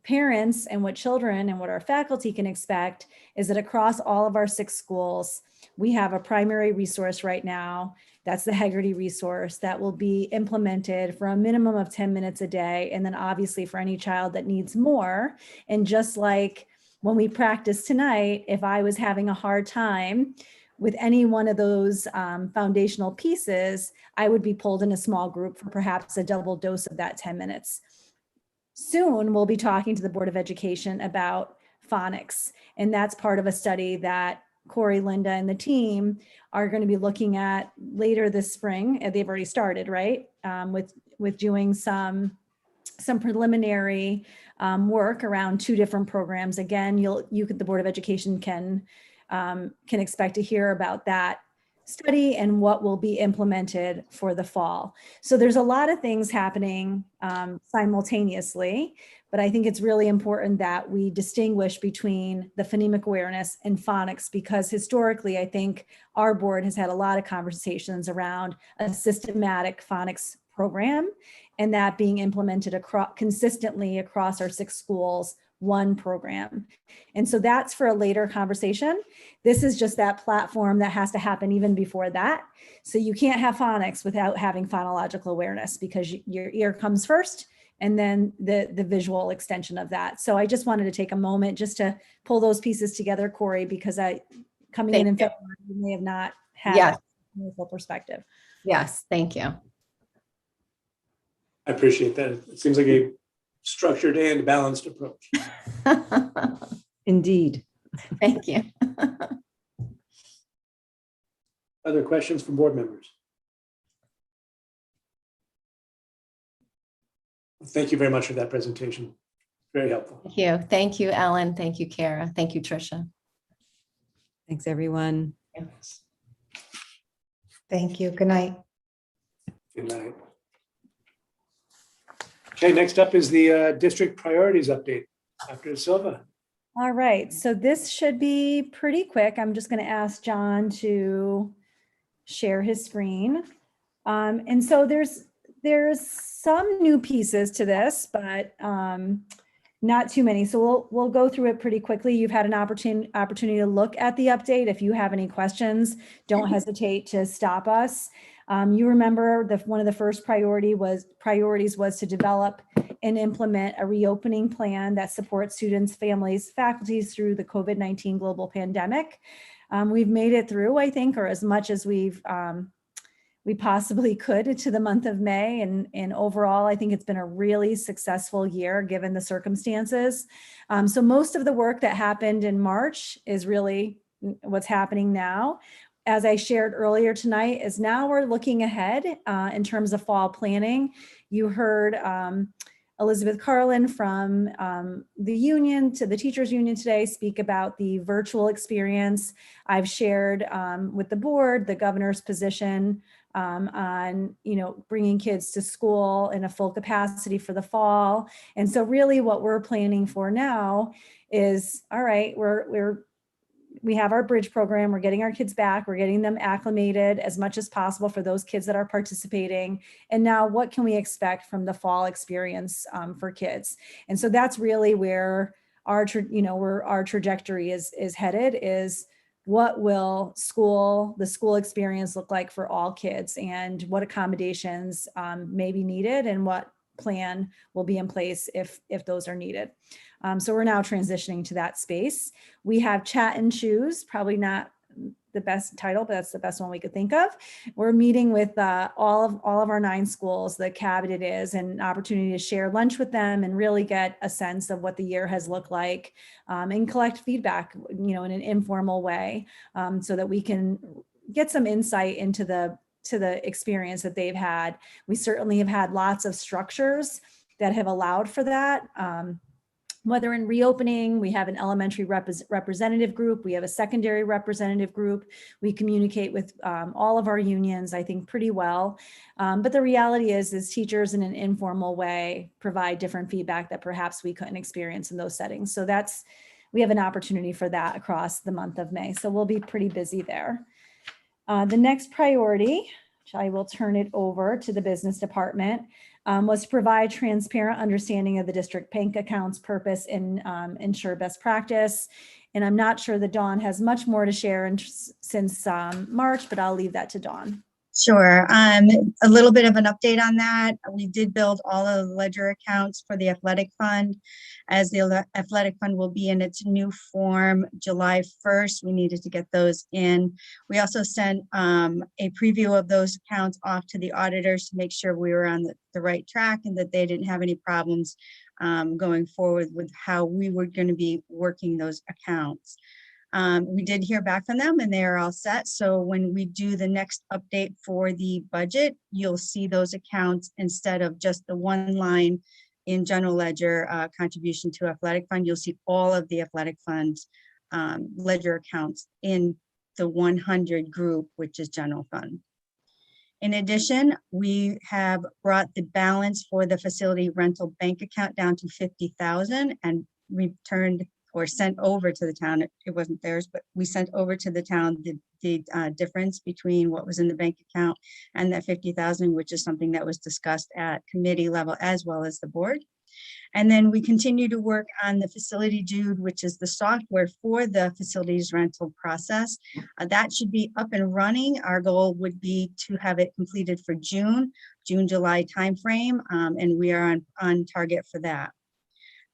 parents and what children and what our faculty can expect is that across all of our 6 schools, we have a primary resource right now. That's the Hegarty resource that will be implemented for a minimum of 10 minutes a day. And then obviously for any child that needs more. And just like when we practice tonight, if I was having a hard time with any one of those foundational pieces, I would be pulled in a small group for perhaps a double dose of that 10 minutes. Soon we'll be talking to the Board of Education about phonics. And that's part of a study that Corey, Linda, and the team are going to be looking at later this spring. And they've already started, right? With doing some preliminary work around 2 different programs. Again, the Board of Education can expect to hear about that study and what will be implemented for the fall. So there's a lot of things happening simultaneously, but I think it's really important that we distinguish between the phonemic awareness and phonics, because historically, I think our board has had a lot of conversations around a systematic phonics program and that being implemented consistently across our 6 schools, 1 program. And so that's for a later conversation. This is just that platform that has to happen even before that. So you can't have phonics without having phonological awareness, because your ear comes first and then the visual extension of that. So I just wanted to take a moment just to pull those pieces together, Corey, because coming in February, you may have not had a full perspective. Yes, thank you. I appreciate that. It seems like a structured and balanced approach. Indeed. Thank you. Other questions from board members? Thank you very much for that presentation. Very helpful. Thank you. Thank you, Ellen. Thank you, Kara. Thank you, Tricia. Thanks, everyone. Thank you. Good night. Good night. Okay, next up is the district priorities update. Dr. Silva. All right, so this should be pretty quick. I'm just going to ask John to share his screen. And so there's some new pieces to this, but not too many. So we'll go through it pretty quickly. You've had an opportunity to look at the update. If you have any questions, don't hesitate to stop us. You remember one of the first priorities was to develop and implement a reopening plan that supports students, families, faculties through the COVID-19 global pandemic. We've made it through, I think, or as much as we possibly could, to the month of May. And overall, I think it's been a really successful year given the circumstances. So most of the work that happened in March is really what's happening now. As I shared earlier tonight, is now we're looking ahead in terms of fall planning. You heard Elizabeth Carlin from the union, to the teachers union today, speak about the virtual experience. I've shared with the board the governor's position on, you know, bringing kids to school in a full capacity for the fall. And so really what we're planning for now is, all right, we have our bridge program, we're getting our kids back, we're getting them acclimated as much as possible for those kids that are participating. And now what can we expect from the fall experience for kids? And so that's really where our trajectory is headed, is what will the school experience look like for all kids, and what accommodations may be needed, and what plan will be in place if those are needed. So we're now transitioning to that space. We have Chat and Choose, probably not the best title, but that's the best one we could think of. We're meeting with all of our 9 schools, the cabinet is, an opportunity to share lunch with them and really get a sense of what the year has looked like, and collect feedback, you know, in an informal way, so that we can get some insight into the experience that they've had. We certainly have had lots of structures that have allowed for that. Whether in reopening, we have an elementary representative group, we have a secondary representative group. We communicate with all of our unions, I think, pretty well. But the reality is teachers in an informal way provide different feedback that perhaps we couldn't experience in those settings. So we have an opportunity for that across the month of May. So we'll be pretty busy there. The next priority, which I will turn it over to the business department, was to provide transparent understanding of the district bank accounts purpose and ensure best practice. And I'm not sure that Dawn has much more to share since March, but I'll leave that to Dawn. Sure. A little bit of an update on that. We did build all of the ledger accounts for the athletic fund, as the athletic fund will be in its new form July 1st. We needed to get those in. We also sent a preview of those accounts off to the auditors to make sure we were on the right track and that they didn't have any problems going forward with how we were going to be working those accounts. We did hear back from them and they are all set. So when we do the next update for the budget, you'll see those accounts instead of just the one line in general ledger contribution to athletic fund. You'll see all of the athletic funds ledger accounts in the 100 group, which is general fund. In addition, we have brought the balance for the facility rental bank account down to 50,000 and returned or sent over to the town. It wasn't theirs, but we sent over to the town the difference between what was in the bank account and that 50,000, which is something that was discussed at committee level as well as the board. And then we continue to work on the facility Jude, which is the software for the facilities rental process. That should be up and running. Our goal would be to have it completed for June, July timeframe, and we are on target for that.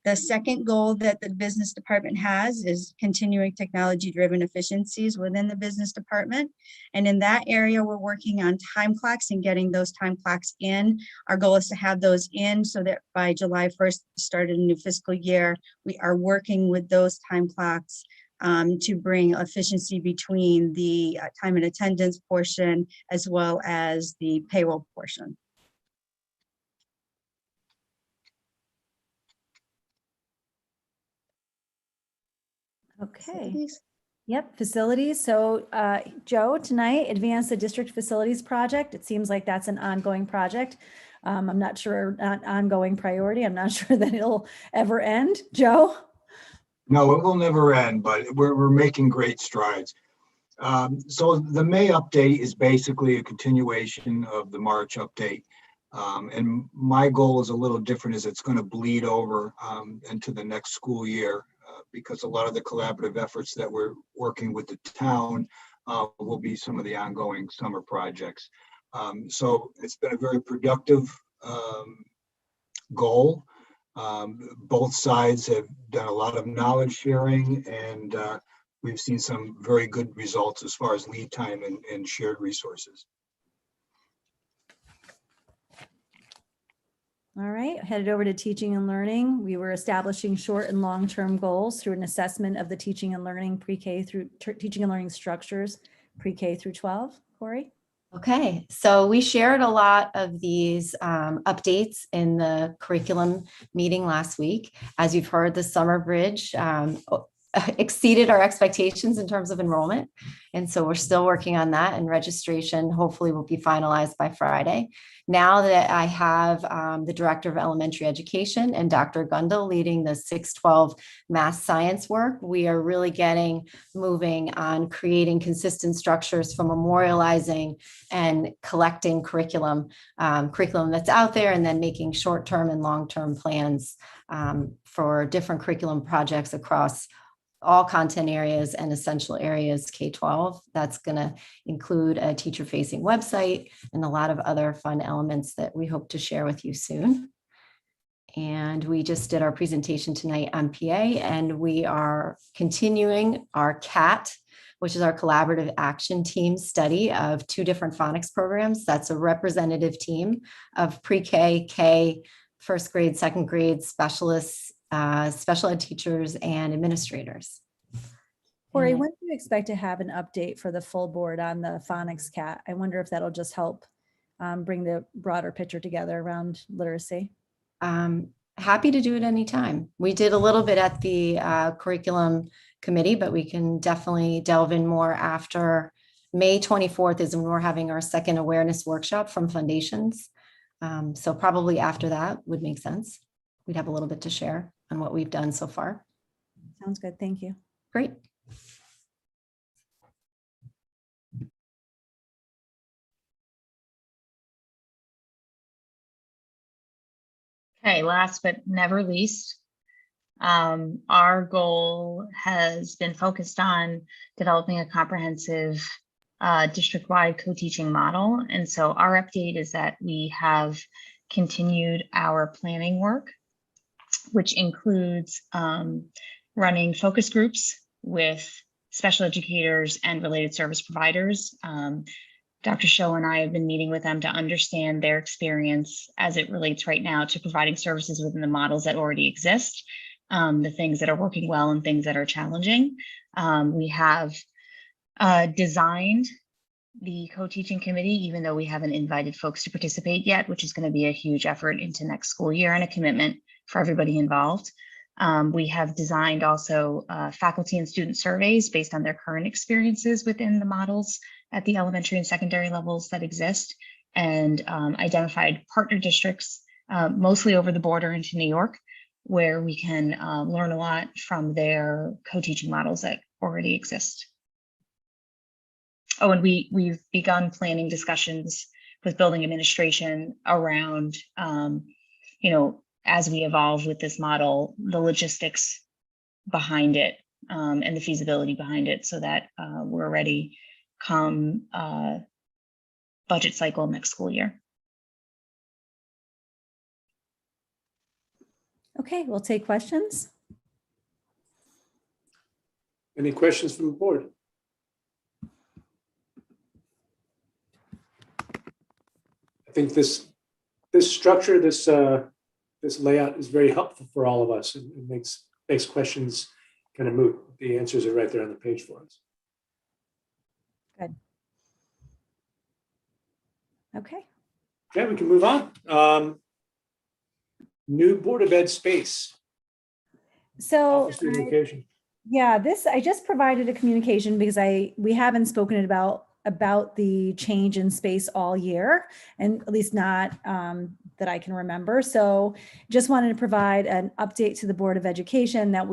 The second goal that the business department has is continuing technology-driven efficiencies within the business department. And in that area, we're working on time clocks and getting those time clocks in. Our goal is to have those in so that by July 1st, start of the new fiscal year, we are working with those time clocks to bring efficiency between the time and attendance portion as well as the payroll portion. Okay. Yep, facilities. So Joe, tonight, advance the district facilities project. It seems like that's an ongoing project. I'm not sure, not ongoing priority. I'm not sure that it'll ever end. Joe? No, it will never end, but we're making great strides. So the May update is basically a continuation of the March update. And my goal is a little different, is it's going to bleed over into the next school year. Because a lot of the collaborative efforts that we're working with the town will be some of the ongoing summer projects. So it's been a very productive goal. Both sides have done a lot of knowledge sharing, and we've seen some very good results as far as lead time and shared resources. All right, headed over to teaching and learning. We were establishing short and long-term goals through an assessment of the teaching and learning pre-K through teaching and learning structures, pre-K through 12. Corey? Okay, so we shared a lot of these updates in the curriculum meeting last week. As you've heard, the Summer Bridge exceeded our expectations in terms of enrollment. And so we're still working on that, and registration hopefully will be finalized by Friday. Now that I have the Director of Elementary Education and Dr. Gundel leading the 612 math science work, we are really getting moving on creating consistent structures for memorializing and collecting curriculum that's out there, and then making short-term and long-term plans for different curriculum projects across all content areas and essential areas K-12. That's going to include a teacher-facing website and a lot of other fun elements that we hope to share with you soon. And we just did our presentation tonight on PA, and we are continuing our CAT, which is our collaborative action team study of 2 different phonics programs. That's a representative team of pre-K, K, first grade, second grade specialists, special ed teachers, and administrators. Corey, when do you expect to have an update for the full board on the phonics CAT? I wonder if that'll just help bring the broader picture together around literacy. Happy to do it anytime. We did a little bit at the curriculum committee, but we can definitely delve in more after May 24th is when we're having our second awareness workshop from Foundations. So probably after that would make sense. We'd have a little bit to share on what we've done so far. Sounds good. Thank you. Great. Okay, last but never least, our goal has been focused on developing a comprehensive district-wide co-teaching model. And so our update is that we have continued our planning work, which includes running focus groups with special educators and related service providers. Dr. Show and I have been meeting with them to understand their experience as it relates right now to providing services within the models that already exist, the things that are working well and things that are challenging. We have designed the co-teaching committee, even though we haven't invited folks to participate yet, which is going to be a huge effort into next school year and a commitment for everybody involved. We have designed also faculty and student surveys based on their current experiences within the models at the elementary and secondary levels that exist, and identified partner districts, mostly over the border into New York, where we can learn a lot from their co-teaching models that already exist. Oh, and we've begun planning discussions with building administration around, as we evolve with this model, the logistics behind it and the feasibility behind it, so that we're ready come budget cycle next school year. Okay, we'll take questions. Any questions from the board? I think this structure, this layout is very helpful for all of us. It makes questions kind of moot. The answers are right there on the page for us. Good. Okay. Okay, we can move on. New Board of Ed space. So Office communication. yeah, I just provided a communication because we haven't spoken about the change in space all year, and at least not that I can remember. So just wanted to provide an update to the Board of Education that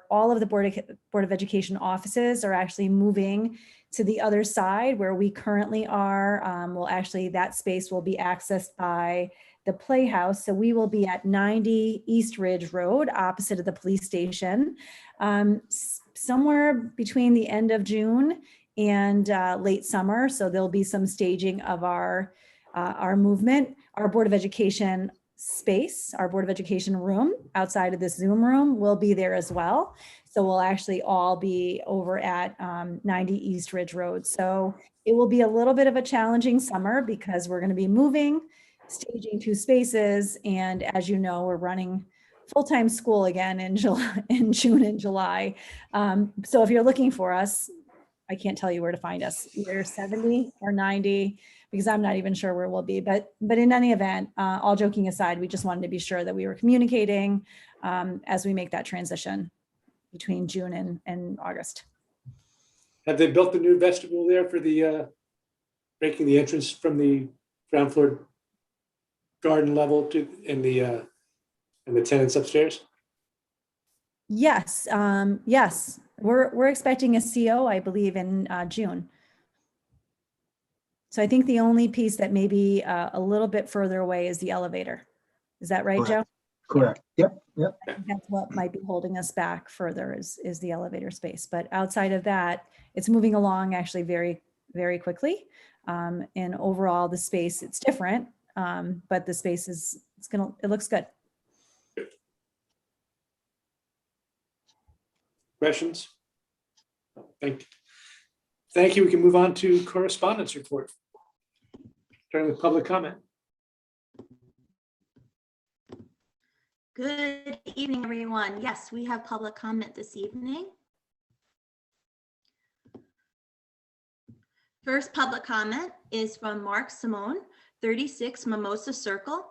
all of the Board of Education offices are actually moving to the other side where we currently are. Well, actually that space will be accessed by the Playhouse. So we will be at 90 East Ridge Road, opposite of the police station, somewhere between the end of June and late summer. So there'll be some staging of our movement. Our Board of Education space, our Board of Education room outside of this Zoom room will be there as well. So we'll actually all be over at 90 East Ridge Road. So it will be a little bit of a challenging summer because we're going to be moving, staging 2 spaces. And as you know, we're running full-time school again in June and July. So if you're looking for us, I can't tell you where to find us, either 70 or 90, because I'm not even sure where we'll be. But in any event, all joking aside, we just wanted to be sure that we were communicating as we make that transition between June and August. Have they built the new vestibule there for the making the entrance from the ground floor garden level to and the tenants upstairs? Yes, yes, we're expecting a CO, I believe, in June. So I think the only piece that may be a little bit further away is the elevator. Is that right, Joe? Correct. Yep. Yep. I think that's what might be holding us back further is the elevator space. But outside of that, it's moving along actually very, very quickly. And overall, the space, it's different, but the space it looks good. Questions? Thank you. We can move on to correspondence report. Starting with public comment. Good evening, everyone. Yes, we have public comment this evening. First public comment is from Mark Simone, 36 Mimosa Circle.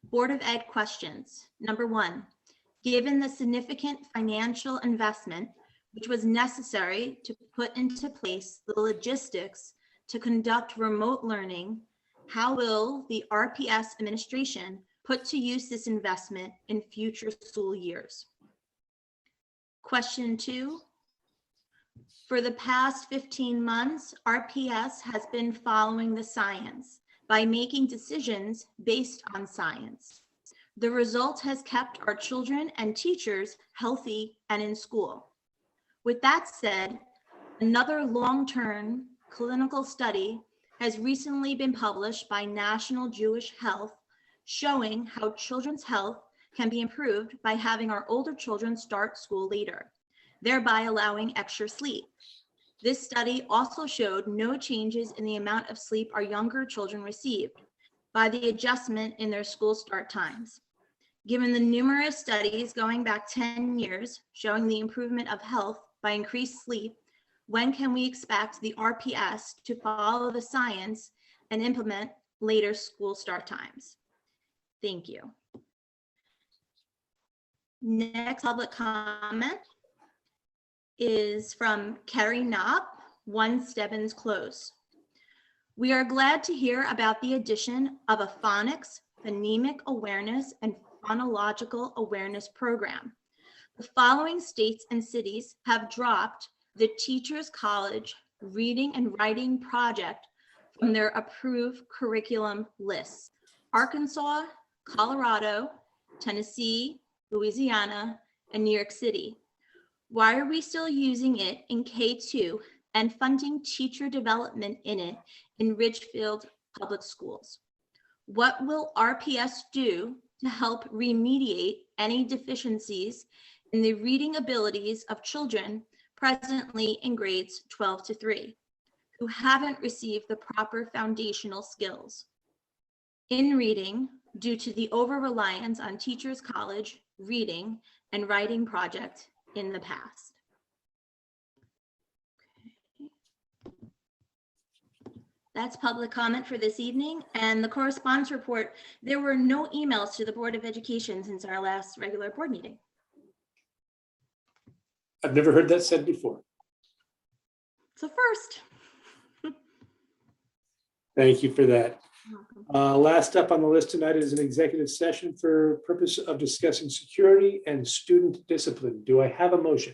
Board of Ed questions. Number 1, given the significant financial investment which was necessary to put into place the logistics to conduct remote learning, how will the RPS administration put to use this investment in future school years? Question 2, for the past 15 months, RPS has been following the science by making decisions based on science. The result has kept our children and teachers healthy and in school. With that said, another long-term clinical study has recently been published by National Jewish Health showing how children's health can be improved by having our older children start school later, thereby allowing extra sleep. This study also showed no changes in the amount of sleep our younger children received by the adjustment in their school start times. Given the numerous studies going back 10 years showing the improvement of health by increased sleep, when can we expect the RPS to follow the science and implement later school start times? Thank you. Next public comment is from Carrie Knopp, 1 Stebbins Close. We are glad to hear about the addition of a phonics, phonemic awareness, and phonological awareness program. The following states and cities have dropped the Teachers College Reading and Writing Project from their approved curriculum lists: Arkansas, Colorado, Tennessee, Louisiana, and New York City. Why are we still using it in K2 and funding teacher development in it in Ridgefield Public Schools? What will RPS do to help remediate any deficiencies in the reading abilities of children presently in grades 12 to 3 who haven't received the proper foundational skills in reading due to the over-reliance on Teachers College Reading and Writing Project in the past? That's public comment for this evening. And the correspondence report, there were no emails to the Board of Education since our last regular board meeting. I've never heard that said before. It's a first. Thank you for that. Last up on the list tonight is an executive session for purpose of discussing security and student discipline. Do I have a motion?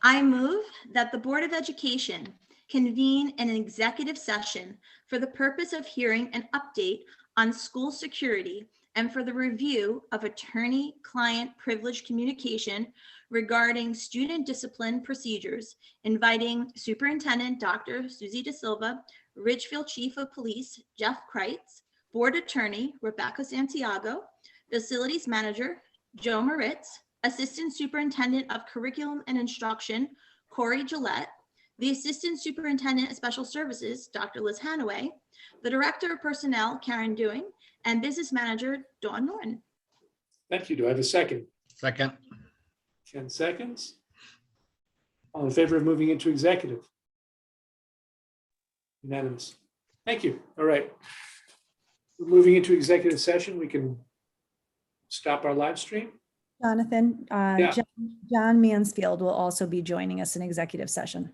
I move that the Board of Education convene an executive session for the purpose of hearing an update on school security and for the review of attorney-client privilege communication regarding student discipline procedures, inviting Superintendent Dr. Susie De Silva, Ridgefield Chief of Police Jeff Kreitz, Board Attorney Rebecca Santiago, Facilities Manager Joe Moritz, Assistant Superintendent of Curriculum and Instruction Corey Gillette, the Assistant Superintendent of Special Services, Dr. Liz Hanaway, the Director of Personnel, Karen Dewing, and Business Manager, Dawn Norton. Thank you. Do I have a second? Second. 10 seconds. All in favor of moving into executive? Unanimous. Thank you. All right. We're moving into executive session. We can stop our live stream. Jonathan, Yeah. John Mansfield will also be joining us in executive session.